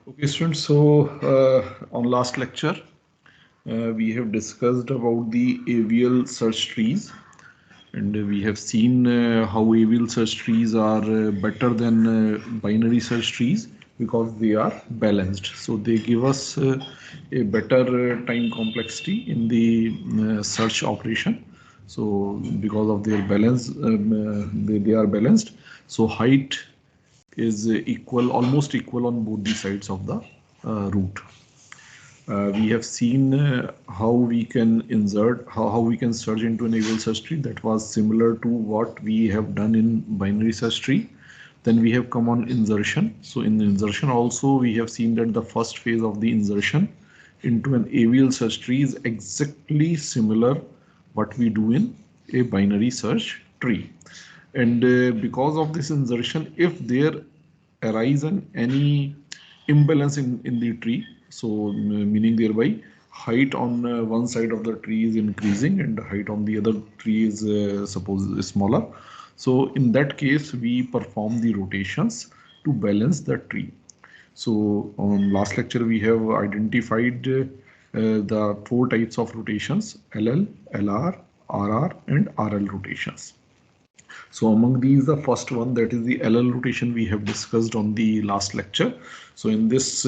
Okay, students. So on last lecture, we have discussed about the AVL search trees, and we have seen how AVL search trees are better than binary search trees because they are balanced. So they give us a better time complexity in the search operation. So because of their balance, they are balanced. So height is equal, almost equal on both the sides of the route. We have seen how we can insert, how we can search into an AVL search tree. That was similar to what we have done in binary search tree. Then we have come on insertion. So in the insertion also, we have seen that the first phase of the insertion into an AVL search tree is exactly similar what we do in a binary search tree. And because of this insertion, if there arise any imbalance in the tree, so meaning thereby height on one side of the tree is increasing and the height on the other tree is suppose is smaller. So in that case, we perform the rotations to balance the tree. So on last lecture, we have identified the four types of rotations: LL, LR, RR, and RL rotations. So among these, the first one, that is the LL rotation, we have discussed on the last lecture. So in this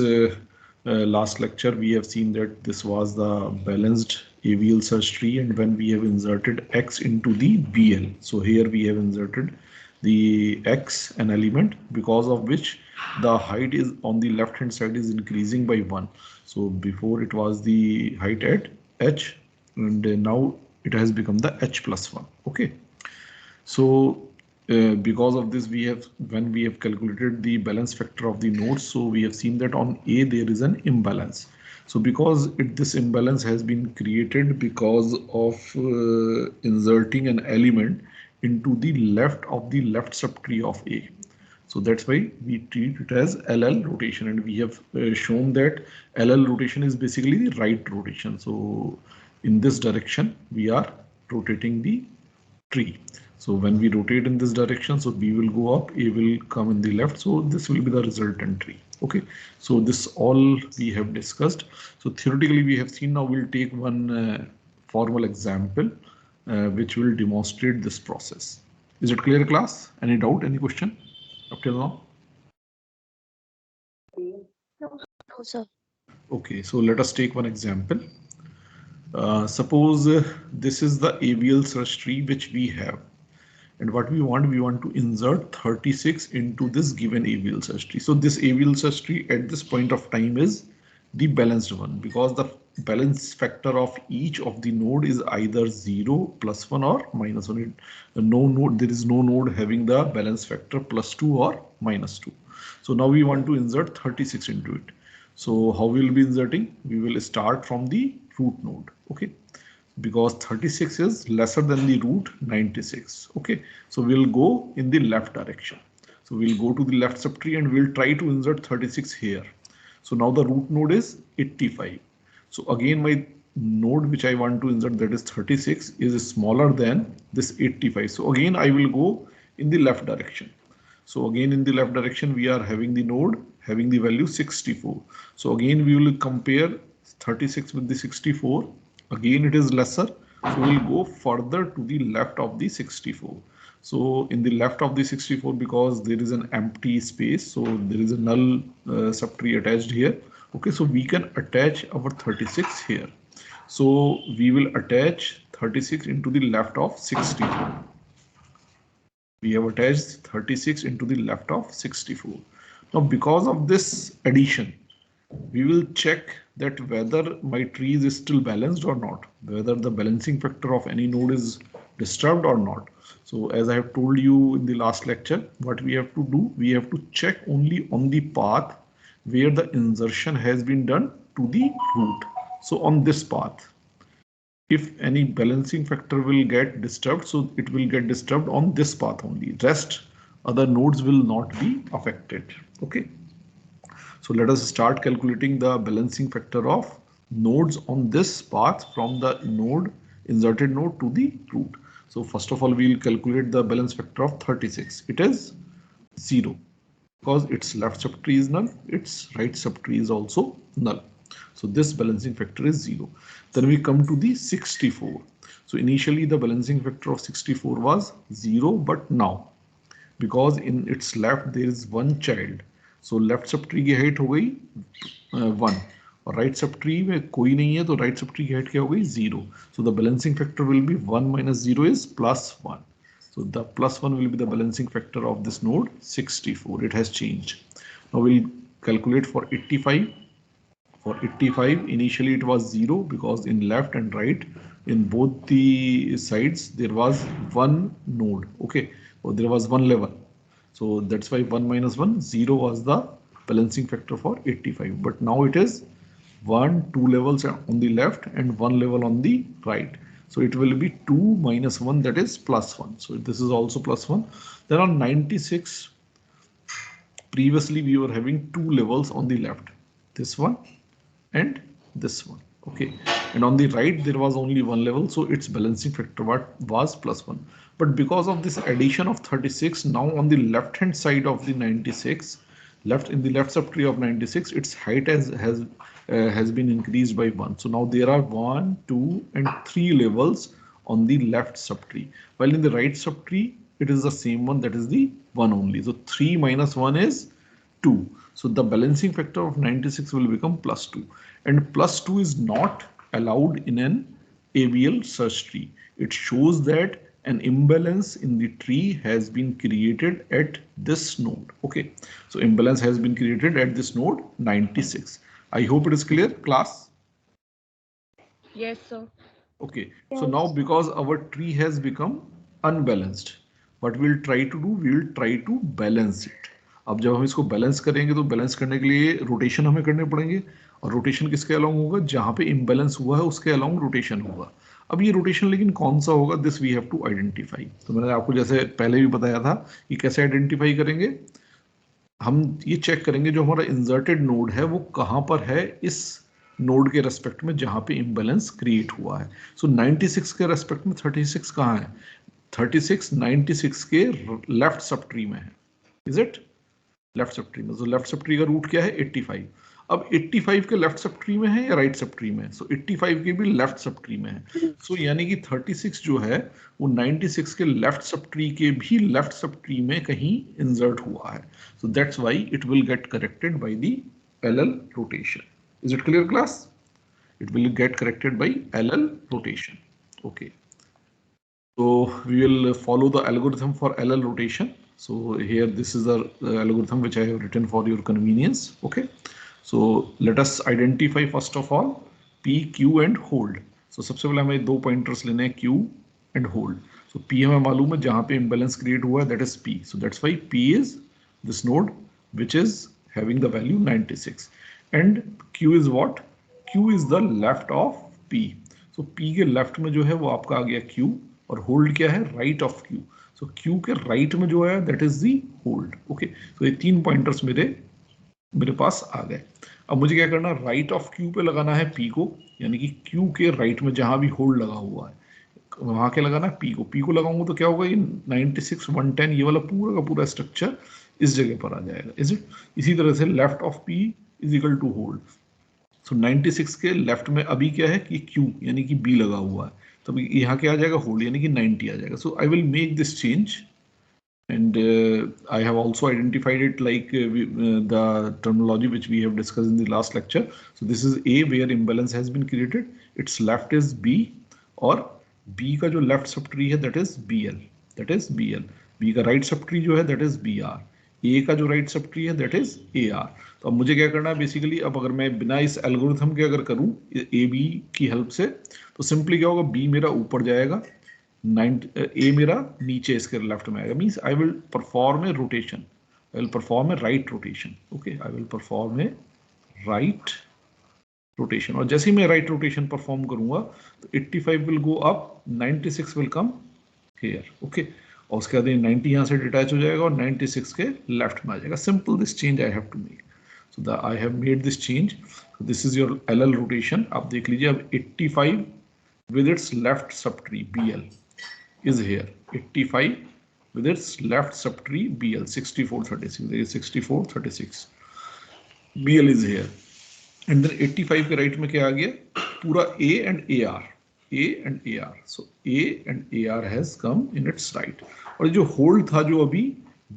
last lecture, we have seen that this was the balanced AVL search tree, and when we have inserted X into the BL. So here we have inserted the X, an element, because of which the height is on the left hand side is increasing by 1. So before it was the height at H, and now it has become the H plus 1. Okay. So because of this, we have, when we have calculated the balance factor of the nodes, so we have seen that on A there is an imbalance. So because this imbalance has been created because of inserting an element into the left of the left subtree of A. So that's why we treat it as LL rotation, and we have shown that LL rotation is basically the right rotation. So in this direction, we are rotating the tree. So when we rotate in this direction, so B will go up, A will come in the left. So this will be the resultant tree. Okay. So this all we have discussed. So theoretically we have seen. Now we'll take one formal example which will demonstrate this process. Is it clear, class? Any doubt, any question up till now? No, sir. Okay, so let us take one example. Suppose this is the AVL search tree which we have. And what we want to insert 36 into this given AVL search tree. So this AVL search tree at this point of time is the balanced one, because the balance factor of each of the node is either 0, +1, or -1. No node, there is no node having the balance factor +2 or -2. So now we want to insert 36 into it. So how we will be inserting? We will start from the root node. Okay, because 36 is lesser than the root 96. Okay, so we'll go in the left direction. So we'll go to the left subtree and we'll try to insert 36 here. So now the root node is 85. So again, my node which I want to insert, that is 36, is smaller than this 85. So again, I will go in the left direction. So again, in the left direction, we are having the node having the value 64. So again, we will compare 36 with the 64. Again, it is lesser. So we'll go further to the left of the 64. So in the left of the 64, because there is an empty space, so there is a null subtree attached here. Okay, so we can attach our 36 here. So we will attach 36 into the left of 64. We have attached 36 into the left of 64. Now, because of this addition, we will check that whether my tree is still balanced or not, whether the balancing factor of any node is disturbed or not. So as I have told you in the last lecture, what we have to do, we have to check only on the path where the insertion has been done to the root. So on this path, if any balancing factor will get disturbed, so it will get disturbed on this path only. Rest other nodes will not be affected. Okay. So let us start calculating the balancing factor of nodes on this path from the node, inserted node, to the root. So first of all, we will calculate the balance factor of 36. It is 0. because its left subtree is null, its right subtree is also null. So this balancing factor is 0. Then we come to the 64. So initially the balancing factor of 64 was 0, but now because in its left there is one child, so left subtree की height हो गई 1 और right subtree में कोई नहीं है तो right subtree की height क्या हो गई 0. So the balancing factor will be 1 minus 0 is plus 1. So the plus 1 will be the balancing factor of this node 64. It has changed. Now we'll calculate for 85. For 85, initially it was 0 because in left and right, in both the sides, there was one node. Okay, so there was one level. So that's why 1 minus 1, 0 was the balancing factor for 85. But now it is 1, 2 levels on the left and 1 level on the right. So it will be 2 minus 1, that is plus 1. So this is also plus 1. Then on 96, previously we were having 2 levels on the left. This one and this one. Okay, and on the right there was only one level, so its balancing factor was plus 1. But because of this addition of 36, now on the left hand side of the 96, in the left subtree of 96, its height has been increased by 1. So now there are 1, 2 and 3 levels on the left subtree, while in the right subtree it is the same one, that is the 1 only. So 3 minus 1 is 2. So the balancing factor of 96 will become plus 2, and plus 2 is not allowed in an AVL search tree. It shows that an imbalance in the tree has been created at this node. Okay, so imbalance has been created at this node 96. I hope it is clear, class. Yes, sir. Okay, so now because our tree has become unbalanced, what we'll try to do, we'll try to balance it. अब जब हम इसको balance करेंगे तो balance करने के लिए rotation हमें करने पड़ेंगे, और रोटेशन किसके अलोंग होगा, जहां पे इम्बैलेंस हुआ है उसके अलोंग रोटेशन होगा. अब ये रोटेशन लेकिन कौन सा होगा, this we have to identify. तो मैंने आपको जैसे पहले भी बताया था कि कैसे आइडेंटिफाई करेंगे. हम ये चेक करेंगे जो हमारा इंसर्टेड नोड है वो कहां पर है इस नोड के रेस्पेक्ट में जहां पे इम्बैलेंस क्रिएट हुआ है. सो 96 के रेस्पेक्ट में 36 कहां है, 36 96 के लेफ्ट सब ट्री में है. Is it left sub tree में? तो लेफ्ट सब ट्री का रूट क्या है 85. अब 85 के लेफ्ट सब ट्री में है या राइट सब ट्री में है? सो 85 के भी लेफ्ट सब ट्री में है. सो यानी कि 36 जो है वो 96 के लेफ्ट सब ट्री के भी लेफ्ट सब ट्री में कहीं इंसर्ट हुआ है. So that's why it will gate corrected by the LL rotation. Is it clear, class? It will get corrected by LL rotation. Okay. So we will follow the algorithm for LL rotation. So here this is the algorithm which I have written for your convenience. Okay. So let us identify first of all P, Q and hold. So सबसे पहले हमें दो pointers लेने हैं Q and hold. So P हमें मालूम है जहाँ पे imbalance create हुआ है, that is P. So that's why P is this node which is having the value 96. And Q is what? Q is the left of P. So P के left में जो है वो आपका आ गया Q, और hold क्या है, right of Q. So Q के right में जो है that is the hold. Okay. So ये तीन pointers मेरे पास आ गए. अब मुझे क्या करना, right of Q पे लगाना है P को, यानी कि Q के right में जहां भी hold लगा हुआ है वहां क्या लगाना है, P को. P को लगाऊंगा तो क्या होगा, ये 96 110 ये वाला पूरा का पूरा स्ट्रक्चर इस जगह पर आ जाएगा. Is it? इसी तरह से left of P is equal to hold. So 96 के लेफ्ट में अभी क्या है कि Q यानी कि B लगा हुआ है, तो यहाँ क्या आ जाएगा, होल्ड यानी कि 90 आ जाएगा. So I will make this change, and I have also identified it like the terminology which we have discussed in the last lecture. So this is A where imbalance has been created, its left is B, और B का जो left subtree है that is BL, B का right subtree जो है that is BR, A का जो right subtree है that is AR. तो अब मुझे क्या करना है बेसिकली, अब अगर मैं बिना इस एल्गोरिथम के अगर करूं AB की हेल्प से, तो सिंपली क्या होगा, B मेरा ऊपर जाएगा, A मेरा नीचे इसके लेफ्ट में आएगा. Means I will perform A rotation, I will perform A right rotation. Okay, I will perform A right rotation, और जैसे ही मैं राइट रोटेशन परफॉर्म करूंगा तो 85 will go up, 96 will come here. Okay, और उसके बाद 90 यहाँ से डिटैच हो जाएगा और 96 के लेफ्ट में आ जाएगा. Simple this change I have to make. So I have made this change. This is your LL rotation. आप देख लीजिए, अब 85 with its left subtree BL is here. 85 with its left subtree BL 6436. 6436 BL is here, and then 85 के right में क्या आ गया, पूरा A and AR, A and AR. So A and AR has come in its right. और जो hold था जो अभी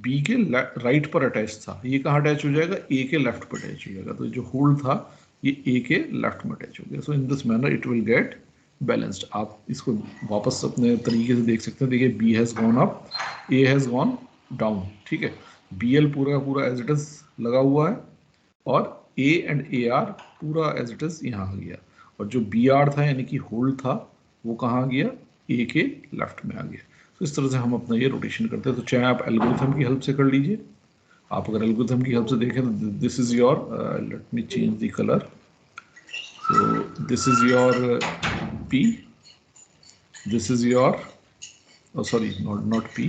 B के राइट पर अटैच था, ये कहाँ अटैच हो जाएगा, A के लेफ्ट पर अटैच हो जाएगा. तो जो होल्ड था ये A के लेफ्ट में अटैच हो गया. So in this manner it will get balanced. आप इसको वापस अपने तरीके से देख सकते हैं. देखिए B has gone up, A has gone down. ठीक है, BL पूरा पूरा एज इट इज लगा हुआ है और A एंड AR पूरा एज इट इज यहाँ आ गया. और जो BR था यानी कि होल्ड था वो कहाँ आ गया, A के लेफ्ट में आ गया. तो इस तरह से हम अपना ये रोटेशन करते हैं. तो चाहे आप एल्गोरिथम की हेल्प से कर लीजिए. आप अगर एल्गोरिथम की हेल्प से देखें तो this is your, let me change the colour. So this is your P, this is your, oh sorry, not P,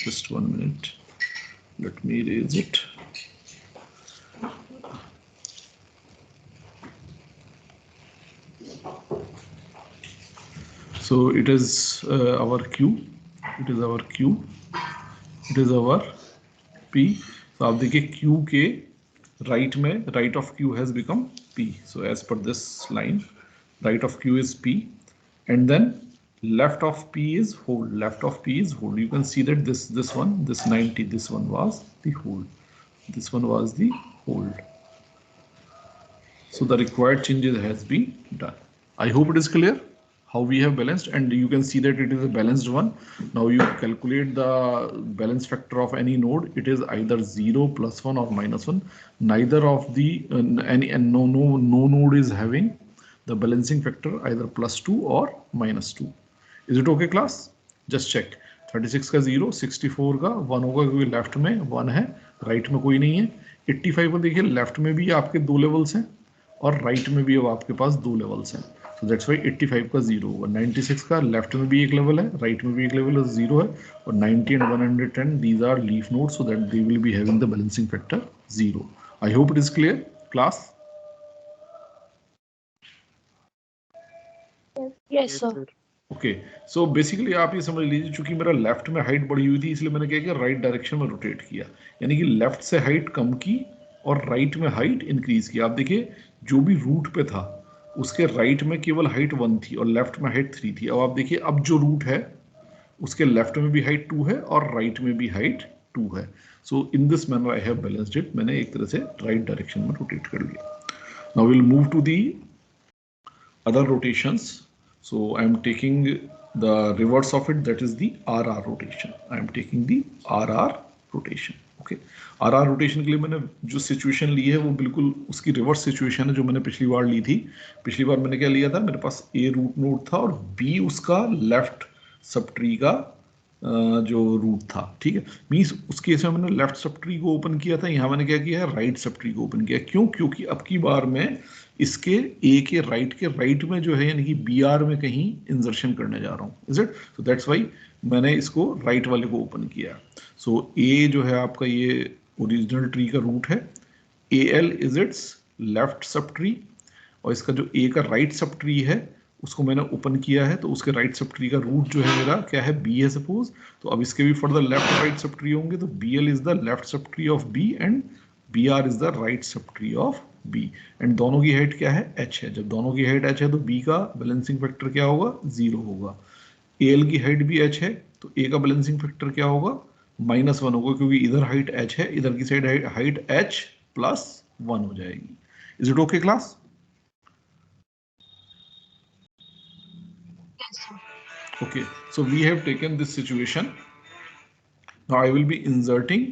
just 1 minute, let me erase it. So it is our Q, it is our Q, it is our P. So आप देखिए Q के right में, right of Q has become P. So as per this line, right of Q is P, and then left of P is hold. Left of P is hold. You can see that this one, this 90, this one was the hold. This one was the hold. So the required changes has been done. I hope it is clear how we have balanced, and you can see that it is a balanced one. Now you calculate the balance factor of any node. It is either 0, +1 or -1. Neither of the no node is having the balancing factor either +2 or -2. Is it okay class? Just check. 36 का 0, 64 का 1 होगा क्योंकि left में 1 है, right में कोई नहीं है. 85 को देखिए, लेफ्ट में भी आपके 2 लेवल्स हैं और राइट में भी अब आपके पास 2 लेवल्स हैं. सो दैट्स वाई 85 का 0 होगा. 96 का लेफ्ट में भी एक लेवल है, राइट में भी एक लेवल है, 0 है. और 90 and 110 these are leaf nodes, so that they will be having the balancing factor 0. I hope it is clear class. Yes, sir. Okay, so basically आप ये समझ लीजिए, चूंकि मेरा लेफ्ट में हाइट बढ़ी हुई थी इसलिए मैंने क्या किया, राइट डायरेक्शन में रोटेट किया. यानी कि लेफ्ट से हाइट कम की और राइट में हाइट इंक्रीज की. आप देखिए जो भी रूट पे था उसके राइट में केवल हाइट 1 थी और लेफ्ट में हाइट 3 थी. अब आप देखिए अब जो रूट है उसके लेफ्ट में भी हाइट 2 है और राइट में भी हाइट 2 है. So in this manner I have balanced it. मैंने एक तरह से राइट डायरेक्शन में रोटेट कर लिया. Now will move to the other rotations. So I am taking the reverse of it, that is the RR rotation. I am taking the RR rotation. Okay, RR rotation के लिए मैंने जो situation ली है वो बिल्कुल उसकी रिवर्स सिचुएशन है जो मैंने पिछली बार ली थी. पिछली बार मैंने क्या लिया था, मेरे पास A रूट नोड था और B उसका लेफ्ट सब ट्री का जो रूट था. ठीक है, मीन्स उस केस में मैंने लेफ्ट सब ट्री को ओपन किया था. यहाँ मैंने क्या किया है, राइट सब ट्री को ओपन किया. क्यों? क्योंकि अब की बार में इसके A के राइट में जो है यानी कि BR में कहीं इंजर्शन करने जा रहा हूँ. Is it? So that's why मैंने इसको राइट वाले को ओपन किया. सो A जो है आपका ये ओरिजिनल ट्री का रूट है. AL is it's left sub tree और इसका जो A का राइट सब ट्री है उसको मैंने ओपन किया है. तो उसके राइट सब ट्री का रूट जो है मेरा क्या है, B है सपोज. तो अब इसके भी further left right sub tree होंगे. तो BL is the left sub tree of B and BR is the right sub tree of B. And दोनों की हाइट क्या है, H है. जब दोनों की हाइट H है तो B का बैलेंसिंग फैक्टर क्या होगा, 0 होगा. AL की हाइट भी H है तो A का बैलेंसिंग फैक्टर क्या होगा, -1 होगा क्योंकि इधर हाइट H है, इधर की साइड हाइट H +1 हो जाएगी. Is it okay class? Yes, sir. Okay, so we have taken this situation. Now I will be inserting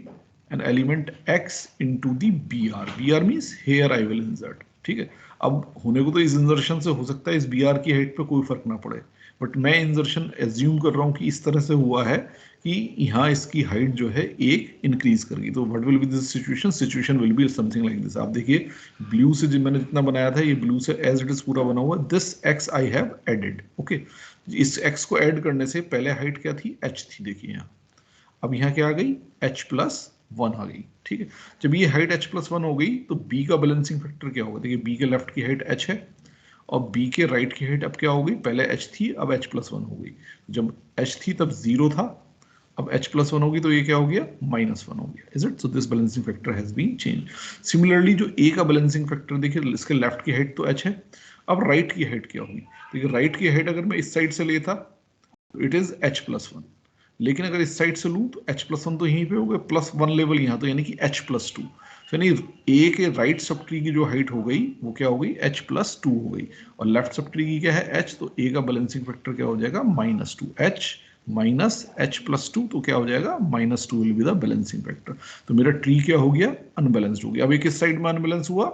an element X into the BR. BR means here I will insert. ठीक है, अब होने को तो इस इंजर्शन से हो सकता है इस BR की हाइट पे कोई फर्क ना पड़े, बट मैं इंजर्शन एज्यूम कर रहा हूँ कि इस तरह से हुआ है कि यहाँ इसकी हाइट जो है एक इंक्रीज कर गई. तो what will B this situation, situation will be something like this. आप देखिए ब्लू से जो मैंने जितना बनाया था ये ब्लू से एज इट इज पूरा बना हुआ. This X I have added. Okay, इस X को ऐड करने से पहले हाइट क्या थी, H थी. देखिए यहाँ अब यहाँ क्या आ गई, H+1 आ गई. ठीक है, जब ये हाइट H+1 हो गई तो B का बैलेंसिंग फैक्टर क्या होगा. देखिए B के लेफ्ट की हाइट H है और B के राइट की हाइट अब क्या हो गई, पहले H थी अब H+1 हो गई. जब H थी तब 0 था अब h+1 होगी तो ये क्या हो गया -1 हो गया. Is it? So this balancing factor has been change. Similarly जो a का बैलेंसिंग फैक्टर देखिए, इसके लेफ्ट की हाइट तो h है. अब राइट की हाइट क्या होगी? देखिए राइट की हाइट अगर मैं इस साइड से लेता तो इट इज h+1, लेकिन अगर इस साइड से लूँ तो h+1 तो यहीं पे हो गया, +1 लेवल यहाँ, तो यानी कि h+2. यानी a के राइट सब ट्री की जो हाइट हो गई वो क्या हो गई h+2 हो गई, और लेफ्ट सब ट्री की क्या है h, तो a का बैलेंसिंग फैक्टर क्या हो जाएगा -2. h माइनस h+2 तो क्या हो जाएगा -2 will be the balancing factor. तो मेरा ट्री क्या हो गया अनबैलेंस्ड हो गया. अब ये किस साइड में अनबैलेंस हुआ?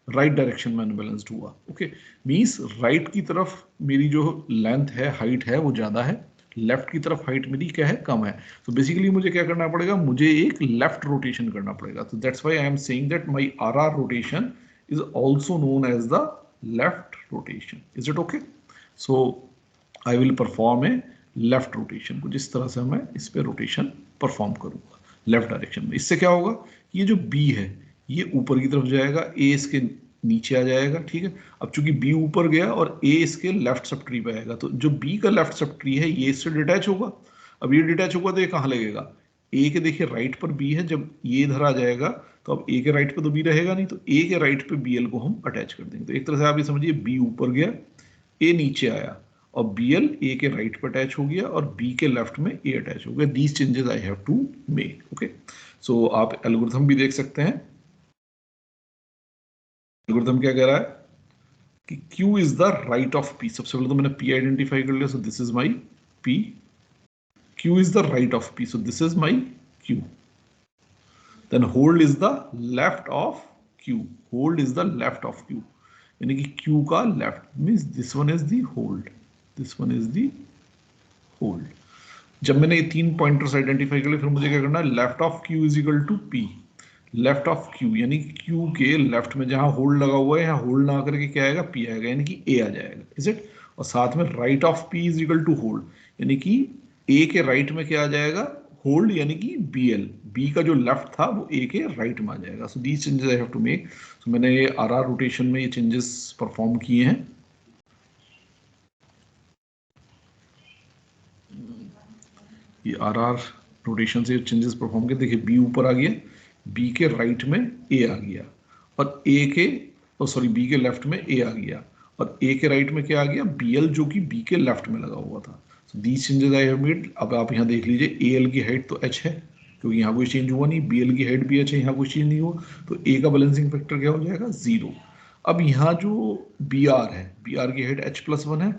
राइट डायरेक्शन में अनबैलेंस्ड हुआ. ओके, मींस राइट की तरफ मेरी जो लेंथ है, हाइट है, वो ज्यादा है, लेफ्ट की तरफ हाइट मेरी क्या है कम है. तो बेसिकली मुझे क्या करना पड़ेगा, मुझे एक लेफ्ट रोटेशन करना पड़ेगा. तो that's why I am saying that my RR rotation is also known as the left rotation. Is it okay? So I will perform a left rotation. कुछ इस तरह से मैं इस पे रोटेशन परफॉर्म करूंगा लेफ्ट डायरेक्शन में. इससे क्या होगा, ये जो बी है ये ऊपर की तरफ जाएगा, ए इसके नीचे आ जाएगा. ठीक है, अब चूंकि बी ऊपर गया और ए इसके लेफ्ट सब ट्री पे आएगा, तो जो बी का लेफ्ट सब ट्री है ये इससे डिटैच होगा. अब ये डिटैच होगा तो ये कहाँ लगेगा? ए के देखिए राइट पर बी है, जब ये इधर आ जाएगा तो अब ए के राइट पे तो बी रहेगा नहीं, तो ए के राइट पे बी एल को हम अटैच कर देंगे. तो एक तरह से आप ये समझिए बी ऊपर गया, ए नीचे आया, और बी एल ए के राइट पर अटैच हो गया और बी के लेफ्ट में ए अटैच हो गया. These changes I have to make. Okay, so आप एल्गोरिथम भी देख सकते हैं. एल्गोरिथम क्या कह रहा है कि Q is the right of P. सबसे पहले तो मैंने P आइडेंटिफाई कर लिया, सो this is my P. Q is the right of P, so this is my Q. Then hold is the left of Q. Hold is the left of Q. यानी कि Q का left means this one is the hold. This one is the hold. जब मैंने ये 3 pointers identify कर लिए, फिर मुझे क्या करना है, left of Q is equal to P. Left of Q यानी कि Q के लेफ्ट में जहां होल्ड लगा हुआ है, यहाँ होल्ड ना करके क्या आएगा, P आएगा, यानी कि A आ जाएगा. Is it? और साथ में right of P is equal to hold, यानी कि A के राइट में क्या आ जाएगा, होल्ड, यानी कि BL. B का जो लेफ्ट था वो A के राइट में आ जाएगा. So these changes I have to make. So मैंने ये RR रोटेशन में ये चेंजेस परफॉर्म किए हैं. ये RR रोटेशन से चेंजेस परफॉर्म किए. देखिए बी ऊपर आ गया, बी के राइट में ए आ गया, और ए के सॉरी बी के लेफ्ट में ए आ गया, और ए के राइट में क्या आ गया, बी एल, जो कि बी के लेफ्ट में लगा हुआ था. सो these changes I have made. अब आप यहाँ देख लीजिए, ए एल की हाइट तो एच है क्योंकि यहाँ कोई चेंज हुआ नहीं, बी एल की हाइट भी एच है, यहाँ कोई चेंज नहीं हुआ, तो ए का बैलेंसिंग फैक्टर क्या हो जाएगा, 0. अब यहाँ जो बी आर है, बी आर की हाइट h+1 है,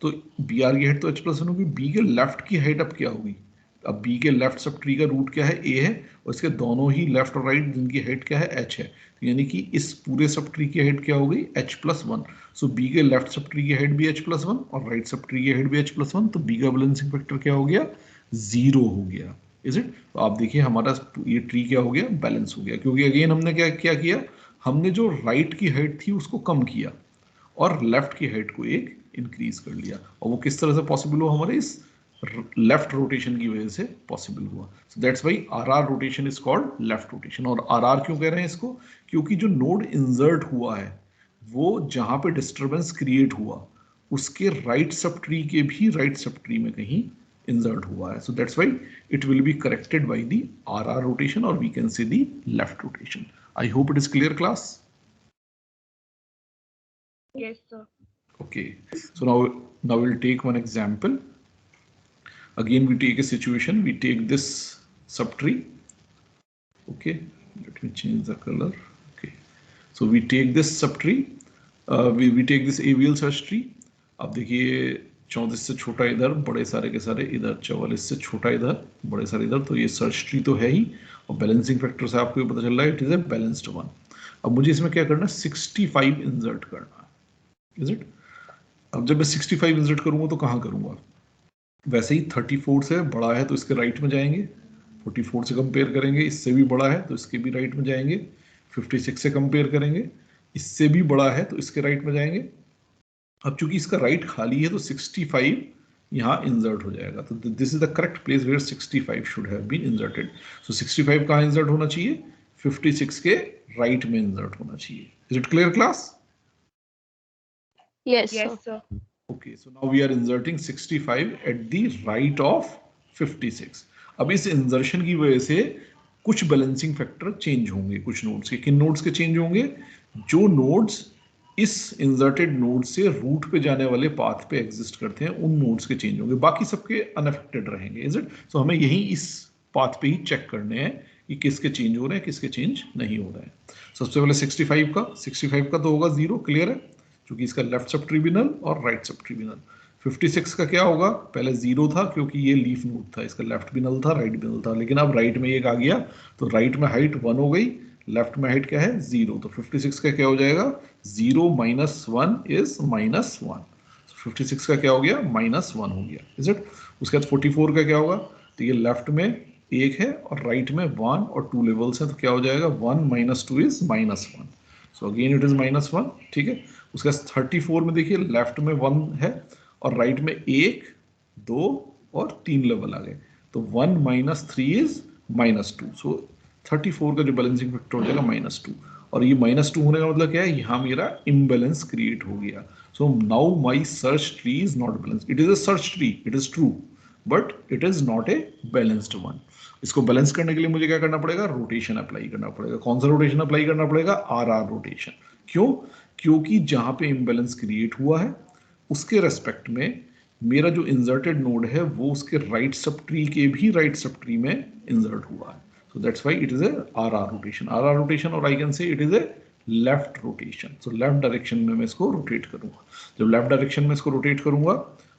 तो बी आर की हाइट तो h+1 होगी, बी के लेफ्ट की हाइट अब क्या होगी, अब बी के लेफ्ट सब ट्री का रूट क्या है, ए है, और इसके दोनों ही लेफ्ट और राइट जिनकी हाइट क्या है, एच है, तो यानी कि इस पूरे सब ट्री की हाइट क्या हो गई, h+1. सो बी के लेफ्ट सब ट्री की हाइट भी h+1 और राइट सब ट्री की हाइट भी h+1, तो बी का बैलेंसिंग फैक्टर क्या हो गया, 0 हो गया. Is it? तो आप देखिए हमारा ये ट्री क्या हो गया, बैलेंस हो गया, क्योंकि अगेन हमने क्या क्या किया, हमने जो राइट की हाइट थी उसको कम किया और लेफ्ट की हाइट को एक इंक्रीज कर लिया, और वो किस तरह से पॉसिबल हुआ, हमारे इस लेफ्ट रोटेशन की वजह से पॉसिबल हुआ. सो that's why RR rotation is called left rotation. और आरआर क्यों कह रहे हैं इसको, क्योंकि जो नोड इंसर्ट हुआ है वो जहां पे डिस्टरबेंस क्रिएट हुआ उसके राइट सब ट्री के भी राइट सब ट्री में कहीं इंसर्ट हुआ है. So that's why it will be corrected by the RR rotation, और we can say the left rotation. I hope it is clear class. Yes, sir. Okay, so now we'll take one example. Again we take a situation, we take this subtree. Okay, let me change the color. Okay, so we take this subtree, we take this AVL search tree. अब देखिए 34 से छोटा इधर, बड़े सारे के सारे इधर, 44 से छोटा इधर, बड़े सारे इधर, तो ये सर्च ट्री तो है ही, और बैलेंसिंग फैक्टर से आपको पता चल रहा है it is a balanced one. अब मुझे इसमें क्या करना है, 65 इंसर्ट करना है. Is it? अब जब मैं 65 इंसर्ट करूंगा तो कहाँ करूंगा, वैसे ही 34 से बड़ा है तो इसके राइट में जाएंगे, 44 से कंपेयर करेंगे, इससे भी बड़ा है तो इसके भी राइट में जाएंगे, 56 से कंपेयर करेंगे, इससे भी बड़ा है तो इसके राइट में जाएंगे. अब चूंकि इसका राइट खाली है तो 65 यहाँ इंसर्ट हो जाएगा. तो this is the correct place where 65 should have been inserted. So 65 कहाँ इंसर्ट होना चाहिए, 56 के राइट में इंसर्ट होना चाहिए. Is it clear class? Yes, Yes, sir. sir. Okay, so now we are inserting 65 at the right of 56. अब इस insertion की वजह से कुछ बैलेंसिंग फैक्टर चेंज होंगे कुछ नोड्स के। किन नोड्स के चेंज होंगे? जो नोड्स इस इंसर्टेड नोड से रूट पे जाने वाले पाथ पे एग्जिस्ट करते हैं उन नोड्स के चेंज होंगे, बाकी सबके अनअफेक्टेड रहेंगे। Is it? सो हमें यही इस पाथ पे ही चेक करने हैं कि किसके चेंज हो रहे हैं किसके चेंज नहीं हो रहे हैं। सबसे पहले 65 का तो होगा 0, क्लियर है, क्योंकि इसका लेफ्ट सब ट्रिब्यूनल और राइट सब ट्रिब्यूनल। 56 का क्या होगा? पहले 0 था क्योंकि ये लीफ नोड था, इसका लेफ्ट भी नल था राइट भी नल था, लेकिन अब राइट में एक आ गया तो राइट में हाइट 1 हो गई, लेफ्ट में हाइट क्या है? 0। तो 56 का क्या हो जाएगा? 0 माइनस 1 इज माइनस 1। 56 का क्या हो गया? माइनस 1 हो गया। Is it? उसके बाद 44 का क्या होगा? तो ये लेफ्ट में एक है और राइट में 1 और 2 लेवल्स हैं, तो क्या हो जाएगा? 1 minus 2 is minus 1। So again it is minus 1। ठीक है, उसके बाद 34 में देखिए लेफ्ट में 1 है और राइट में 1, 2 और 3 लेवल आ गए, तो 1 माइनस 3 इज माइनस 2। सो 34 का जो बैलेंसिंग फैक्टर हो जाएगा माइनस 2, और ये माइनस 2 होने का मतलब क्या है? यहाँ मेरा इम्बैलेंस क्रिएट हो गया। So now my search tree is not balanced. It is a search tree, it is true, but it is not a balanced one. इसको बैलेंस करने के लिए मुझे क्या करना पड़ेगा? रोटेशन अप्लाई करना पड़ेगा। कौन सा रोटेशन अप्लाई करना पड़ेगा? R rotation. क्यों? क्योंकि जहां पे इम्बैलेंस क्रिएट हुआ है उसके रेस्पेक्ट में मेरा जो इंसर्टेड नोड है वो उसके राइट सब ट्री के भी राइट सब ट्री में इंसर्ट हुआ है। So that's why it is a RR rotation. RR rotation, और I can say it is a left rotation. So left direction में मैं इसको रोटेट करूंगा। जब लेफ्ट डायरेक्शन में इसको रोटेट करूंगा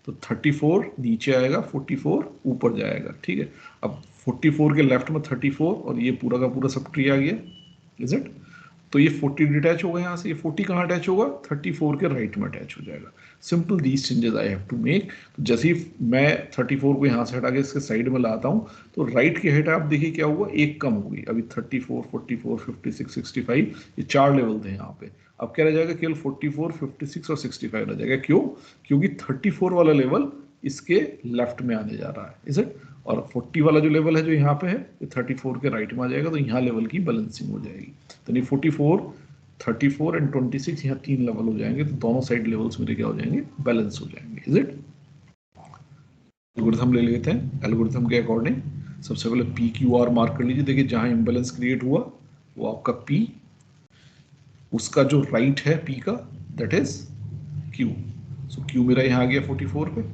तो 34 नीचे आएगा, 44 ऊपर जाएगा। ठीक है, अब 44 के लेफ्ट में 34 और ये पूरा का पूरा सब ट्री आ गया। Is it? तो ये 40 डिटैच होगा यहाँ से, ये 40 कहाँ अटैच होगा? 34 के राइट में अटैच हो जाएगा। Simple these changes I have to make. तो जैसे ही मैं 34 को यहाँ से हटा के इसके साइड में लाता हूँ तो राइट की हाइट आप देखिए क्या हुआ? एक कम हो गई। अभी 34, 44, 56, 65 ये 4 लेवल थे यहाँ पे, अब क्या रह जाएगा? केवल 44, 56 और 65 रह जाएगा। क्यों? क्योंकि 34 वाला लेवल इसके लेफ्ट में आने जा रहा है। Is it? और 40 वाला जो लेवल है जो यहाँ पे है ये 34 के राइट में आ जाएगा, तो यहाँ लेवल की बैलेंसिंग हो जाएगी। तो नहीं 44, 34 एंड 26 यहाँ 3 लेवल हो जाएंगे, तो दोनों साइड लेवल्स मेरे क्या हो जाएंगे? बैलेंस हो जाएंगे। Is it? एल्गोरिथम ले लेते हैं। एल्गोरिथम के अकॉर्डिंग सबसे पहले पी क्यू आर मार्क कर लीजिए। देखिए जहां इम्बैलेंस क्रिएट हुआ वो आपका पी, उसका जो राइट है पी का that is Q. So Q मेरा यहाँ आ गया 44 पे।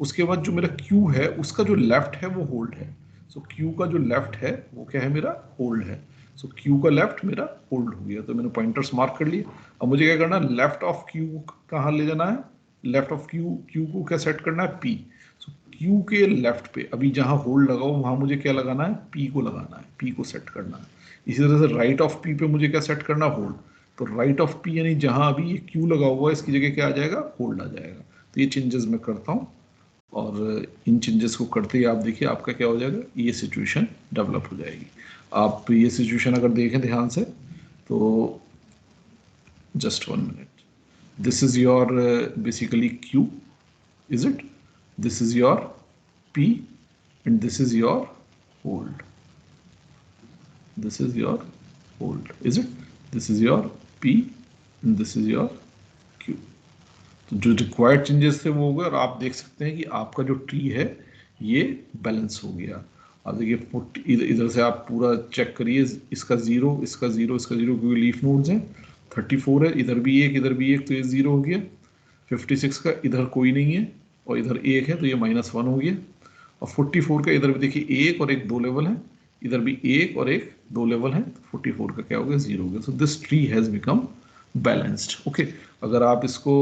उसके बाद जो मेरा क्यू है उसका जो लेफ्ट है वो होल्ड है। सो क्यू का जो लेफ्ट है वो क्या है? मेरा होल्ड है। सो क्यू का लेफ्ट मेरा होल्ड हो गया, तो मैंने पॉइंटर्स मार्क कर लिए। अब मुझे क्या करना है? लेफ्ट ऑफ क्यू कहाँ ले जाना है? लेफ्ट ऑफ क्यू, क्यू को क्या सेट करना है? पी। सो क्यू के लेफ्ट पे अभी जहां होल्ड लगा हो वहां मुझे क्या लगाना है? पी को लगाना है, पी को सेट करना है। इसी तरह से राइट ऑफ पी पे मुझे क्या सेट करना है? होल्ड। तो राइट ऑफ पी यानी जहां अभी ये क्यू लगा हुआ है इसकी जगह क्या आ जाएगा? होल्ड आ जाएगा। तो ये चेंजेस मैं करता हूँ और इन चेंजेस को करते ही आप देखिए आपका क्या हो जाएगा? ये सिचुएशन डेवलप हो जाएगी। आप ये सिचुएशन अगर देखें ध्यान से तो just 1 minute, this is your basically Q, is it? This is your P and this is your hold. This is your hold, is it? This is your P and this is your Q. तो जो required changes थे वो हो गए और आप देख सकते हैं कि आपका जो ट्री है ये बैलेंस हो गया। आप देखिए इधर से आप पूरा चेक करिए, इसका 0, इसका 0, इसका 0, क्योंकि लीफ नोड्स हैं। 34 है, इधर भी एक, इधर भी एक, तो ये 0 हो गया। 56 का इधर कोई नहीं है और इधर एक है तो ये -1 हो गया। और 44 का इधर भी देखिए एक और एक 2 लेवल है, इधर भी एक और एक 2 लेवल है, तो 44 का क्या हो गया? 0 हो गया। So this tree has become balanced. Okay, अगर आप इसको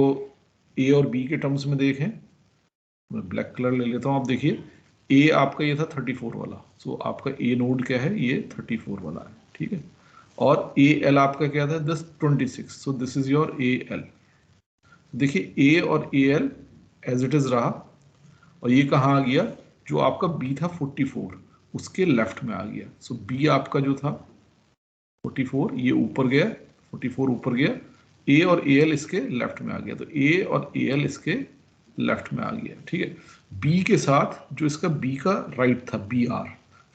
ए और बी के टर्म्स में देखें, मैं ब्लैक कलर ले लेता हूँ। आप देखिए ए आपका ये था 34 वाला, सो आपका ए नोड क्या है? ये 34 वाला है। ठीक है, और ए एल आपका क्या था? 26, so this is your A L. देखिए ए और A L as it is रहा, और ये कहाँ आ गया? जो आपका बी था 44 उसके लेफ्ट में आ गया। सो बी आपका जो था 44 ये ऊपर गया, 44 ऊपर गया, ए और ए एल इसके लेफ्ट में आ गया, तो ए और ए एल इसके लेफ्ट में आ गया। ठीक है, बी के साथ जो इसका बी का राइट था बी आर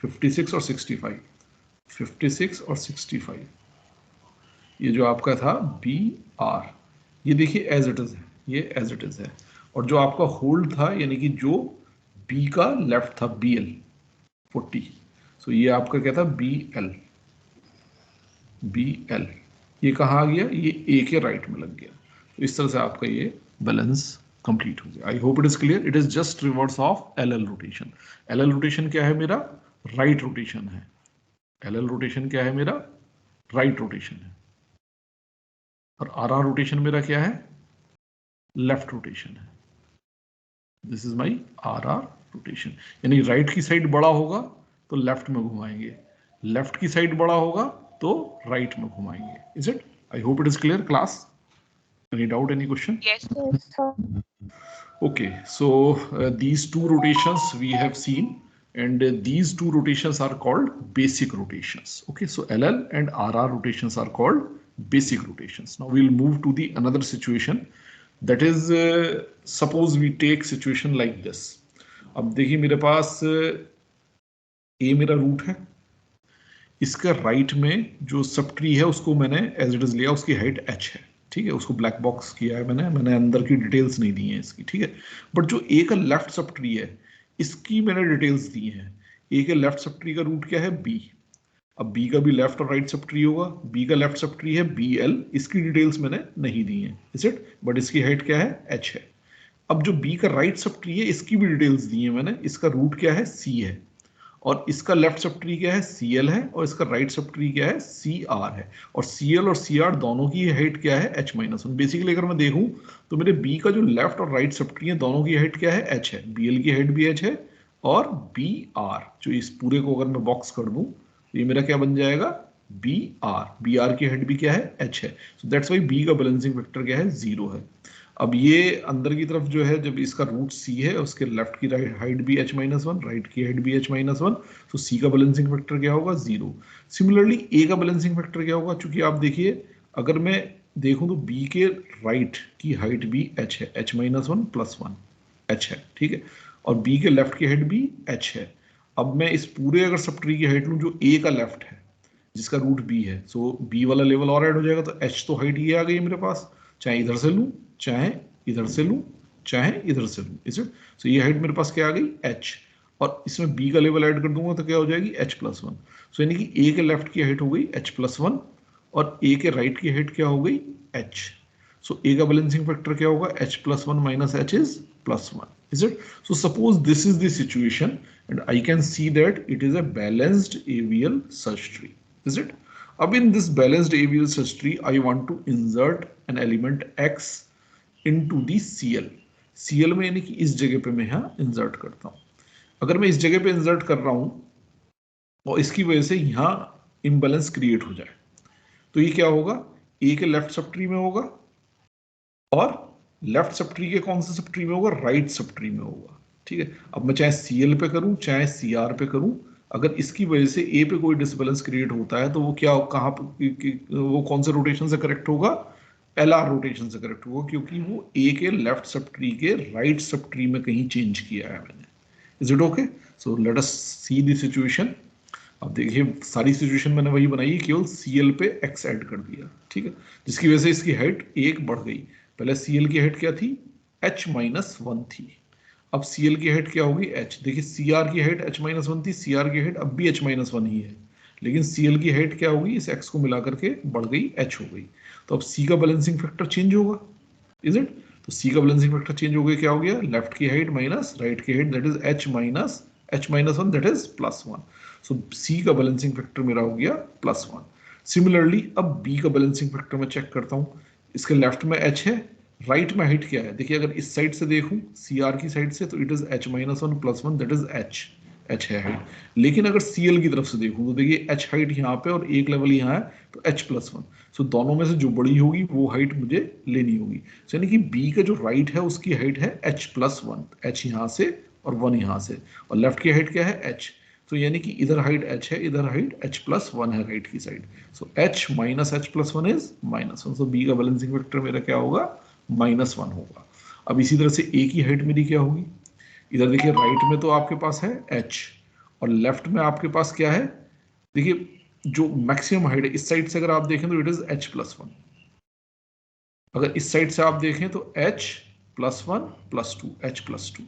56 और 65, 56 और 65 ये जो आपका था बी आर, ये देखिए एज इट इज है, ये एज इट इज है। और जो आपका होल्ड था यानी कि जो बी का लेफ्ट था बी एल 40। सो ये आपका क्या था, बी एल, ये कहाँ आ गया, ये ए के राइट में लग गया। तो इस तरह से आपका ये बैलेंस कंप्लीट हो गया। आई hope it is clear. It is just reverse of L rotation. L rotation क्या है मेरा, राइट रोटेशन है। एल रोटेशन क्या है मेरा, राइट रोटेशन है। और आर रोटेशन मेरा क्या है, लेफ्ट रोटेशन है। This is my R rotation. यानी राइट की साइड बड़ा होगा तो लेफ्ट में घुमाएंगे, लेफ्ट की साइड बड़ा होगा तो राइट में घुमाएंगे। Is it? I hope it is clear class. Any doubt, any question? Yes. Yes, sir. Okay, so these two rotations we have seen, and these two rotations are called basic rotations. Okay, so LL and RR rotations are called basic rotations. Now we'll move to the another situation. That is, suppose we take situation like this. अब देखिए मेरे पास A मेरा root है, इसका right में जो sub tree है उसको मैंने एज इट इज लिया, उसकी हाइट h है, ठीक है, उसको ब्लैक बॉक्स किया है मैंने अंदर की डिटेल्स नहीं दी हैं इसकी, ठीक है। बट जो ए का लेफ्ट सब ट्री है इसकी मैंने डिटेल्स दी हैं। ए के लेफ्ट सब ट्री का रूट क्या है, बी। अब बी का भी लेफ्ट और राइट सब ट्री होगा, बी का लेफ्ट सब ट्री है बी एल, इसकी डिटेल्स मैंने नहीं दी हैं, इज इट, बट इसकी हाइट क्या है, एच है। अब जो बी का राइट सब ट्री है इसकी भी डिटेल्स दी है मैंने, इसका रूट क्या है, सी है, और इसका लेफ्ट सब ट्री क्या है, सी एल है, और इसका राइट सब ट्री क्या है, सी आर है। और सी एल और सी आर दोनों की हाइट क्या है, एच माइनस वन। बेसिकली अगर मैं देखूं तो मेरे बी का जो लेफ्ट और राइट सब ट्री है दोनों की हाइट क्या है, एच है। बी एल की हाइट भी एच है, और बी आर, जो इस पूरे को अगर मैं बॉक्स कर दूं तो ये मेरा क्या बन जाएगा, बी आर की हाइट भी क्या है, एच है। सो दैट्स वाई बी का बैलेंसिंग फैक्टर क्या है, 0 है। अब ये अंदर की तरफ जो है, जब इसका रूट सी है, उसके लेफ्ट की हाइट भी h माइनस वन, राइट की हाइट भी h माइनस वन, तो सी का बैलेंसिंग फैक्टर क्या होगा, 0। सिमिलरली ए का बैलेंसिंग फैक्टर क्या होगा, चूंकि आप देखिए अगर मैं देखूं तो बी के राइट की हाइट भी h है, h minus one plus one h है, ठीक है, और बी के लेफ्ट की हाइट भी h है। अब मैं इस पूरे अगर सब ट्री की हाइट लूं जो ए का लेफ्ट है जिसका रूट बी है, सो बी वाला लेवल और ऐड हो जाएगा, तो h तो हाइट ये आ गई मेरे पास, चाहे इधर से लूं चाहे इधर से लूं चाहे इधर से लूं, इज इट। सो ये हाइट मेरे पास क्या आ गई, h, और इसमें b का लेवल ऐड कर दूंगा तो क्या हो जाएगी, h प्लस वन। सो यानी कि a के लेफ्ट की हाइट हो गई h प्लस वन, और a के राइट की हाइट क्या हो गई, h। सो a का बैलेंसिंग फैक्टर क्या होगा, h plus one minus h is plus one, is it? So suppose this is the situation and I can see that it is a balanced AVL search tree, is it? अब in this balanced AVL search tree I want to insert an element X into the CL। CL में यानी कि इस जगह पे मैं यहाँ insert करता हूँ। अगर मैं इस जगह पे इंसर्ट कर रहा हूँ और इसकी वजह से यहाँ इम्बैलेंस क्रिएट हो जाए तो ये क्या होगा, ए के लेफ्ट सब ट्री में होगा, और लेफ्ट सब ट्री के कौन से सब ट्री में होगा, राइट सब ट्री में होगा, ठीक है। अब मैं चाहे सीएल पे करूं चाहे सीआर पे करूं, अगर इसकी वजह से ए पे कोई डिसबैलेंस क्रिएट होता है तो वो क्या, कहां वो कौन से रोटेशन से करेक्ट होगा, एलआर रोटेशन से करेक्ट होगा, क्योंकि वो ए के लेफ्ट सब ट्री के राइट सब ट्री में कहीं चेंज किया है मैंने। Is it okay? So let us see the situation. अब देखिए सारी सिचुएशन मैंने वही बनाई, केवल सीएल पे एक्स ऐड कर दिया, ठीक है, जिसकी वजह से इसकी हाइट एक बढ़ गई। पहले सीएल की हाइट क्या थी, h माइनस वन थी, अब सीएल की हाइट क्या होगी, h। देखिए सीआर की हाइट h माइनस वन थी, सीआर की हाइट अब भी h माइनस वन ही है, लेकिन सीएल की हाइट क्या होगी, इस x को मिला करके बढ़ गई, h हो गई। तो अब c का बैलेंसिंग फैक्टर चेंज होगा, इज इट? तो c का बैलेंसिंग फैक्टर चेंज हो गया, क्या हो गया, लेफ्ट की हाइट माइनस राइट की height, that is h minus one, that is plus one. So c का बैलेंसिंग फैक्टर मेरा हो गया प्लस वन। सिमिलरली अब b का बैलेंसिंग फैक्टर मैं चेक करता हूँ, इसके लेफ्ट में h है, राइट में हाइट क्या है, देखिए अगर इस साइड से देखूं सीआर की साइड से तो it is h minus one plus one, that is h है हाइट। लेकिन अगर सीएल की तरफ से देखूं तो देखिए h हाइट यहाँ पे और एक लेवल यहाँ है तो h प्लस वन। सो दोनों में से जो बड़ी होगी वो हाइट मुझे लेनी होगी। सो यानी कि b का जो राइट है उसकी हाइट है h प्लस वन, h यहाँ से और वन यहाँ से, और लेफ्ट की हाइट क्या है, h। तो यानी कि इधर हाइट h है, इधर हाइट h प्लस वन है राइट की side. So h minus h plus one is minus one. So b का बैलेंसिंग फैक्टर मेरा क्या होगा, माइनस वन होगा। अब इसी तरह से a की हाइट मेरी क्या होगी, इधर देखिए राइट में तो आपके पास है h, और लेफ्ट में आपके पास क्या है, देखिए जो मैक्सिमम हाइट है इस साइड से अगर आप देखें तो it is h plus one, अगर इस साइड से आप देखें तो h plus one plus two, h plus two,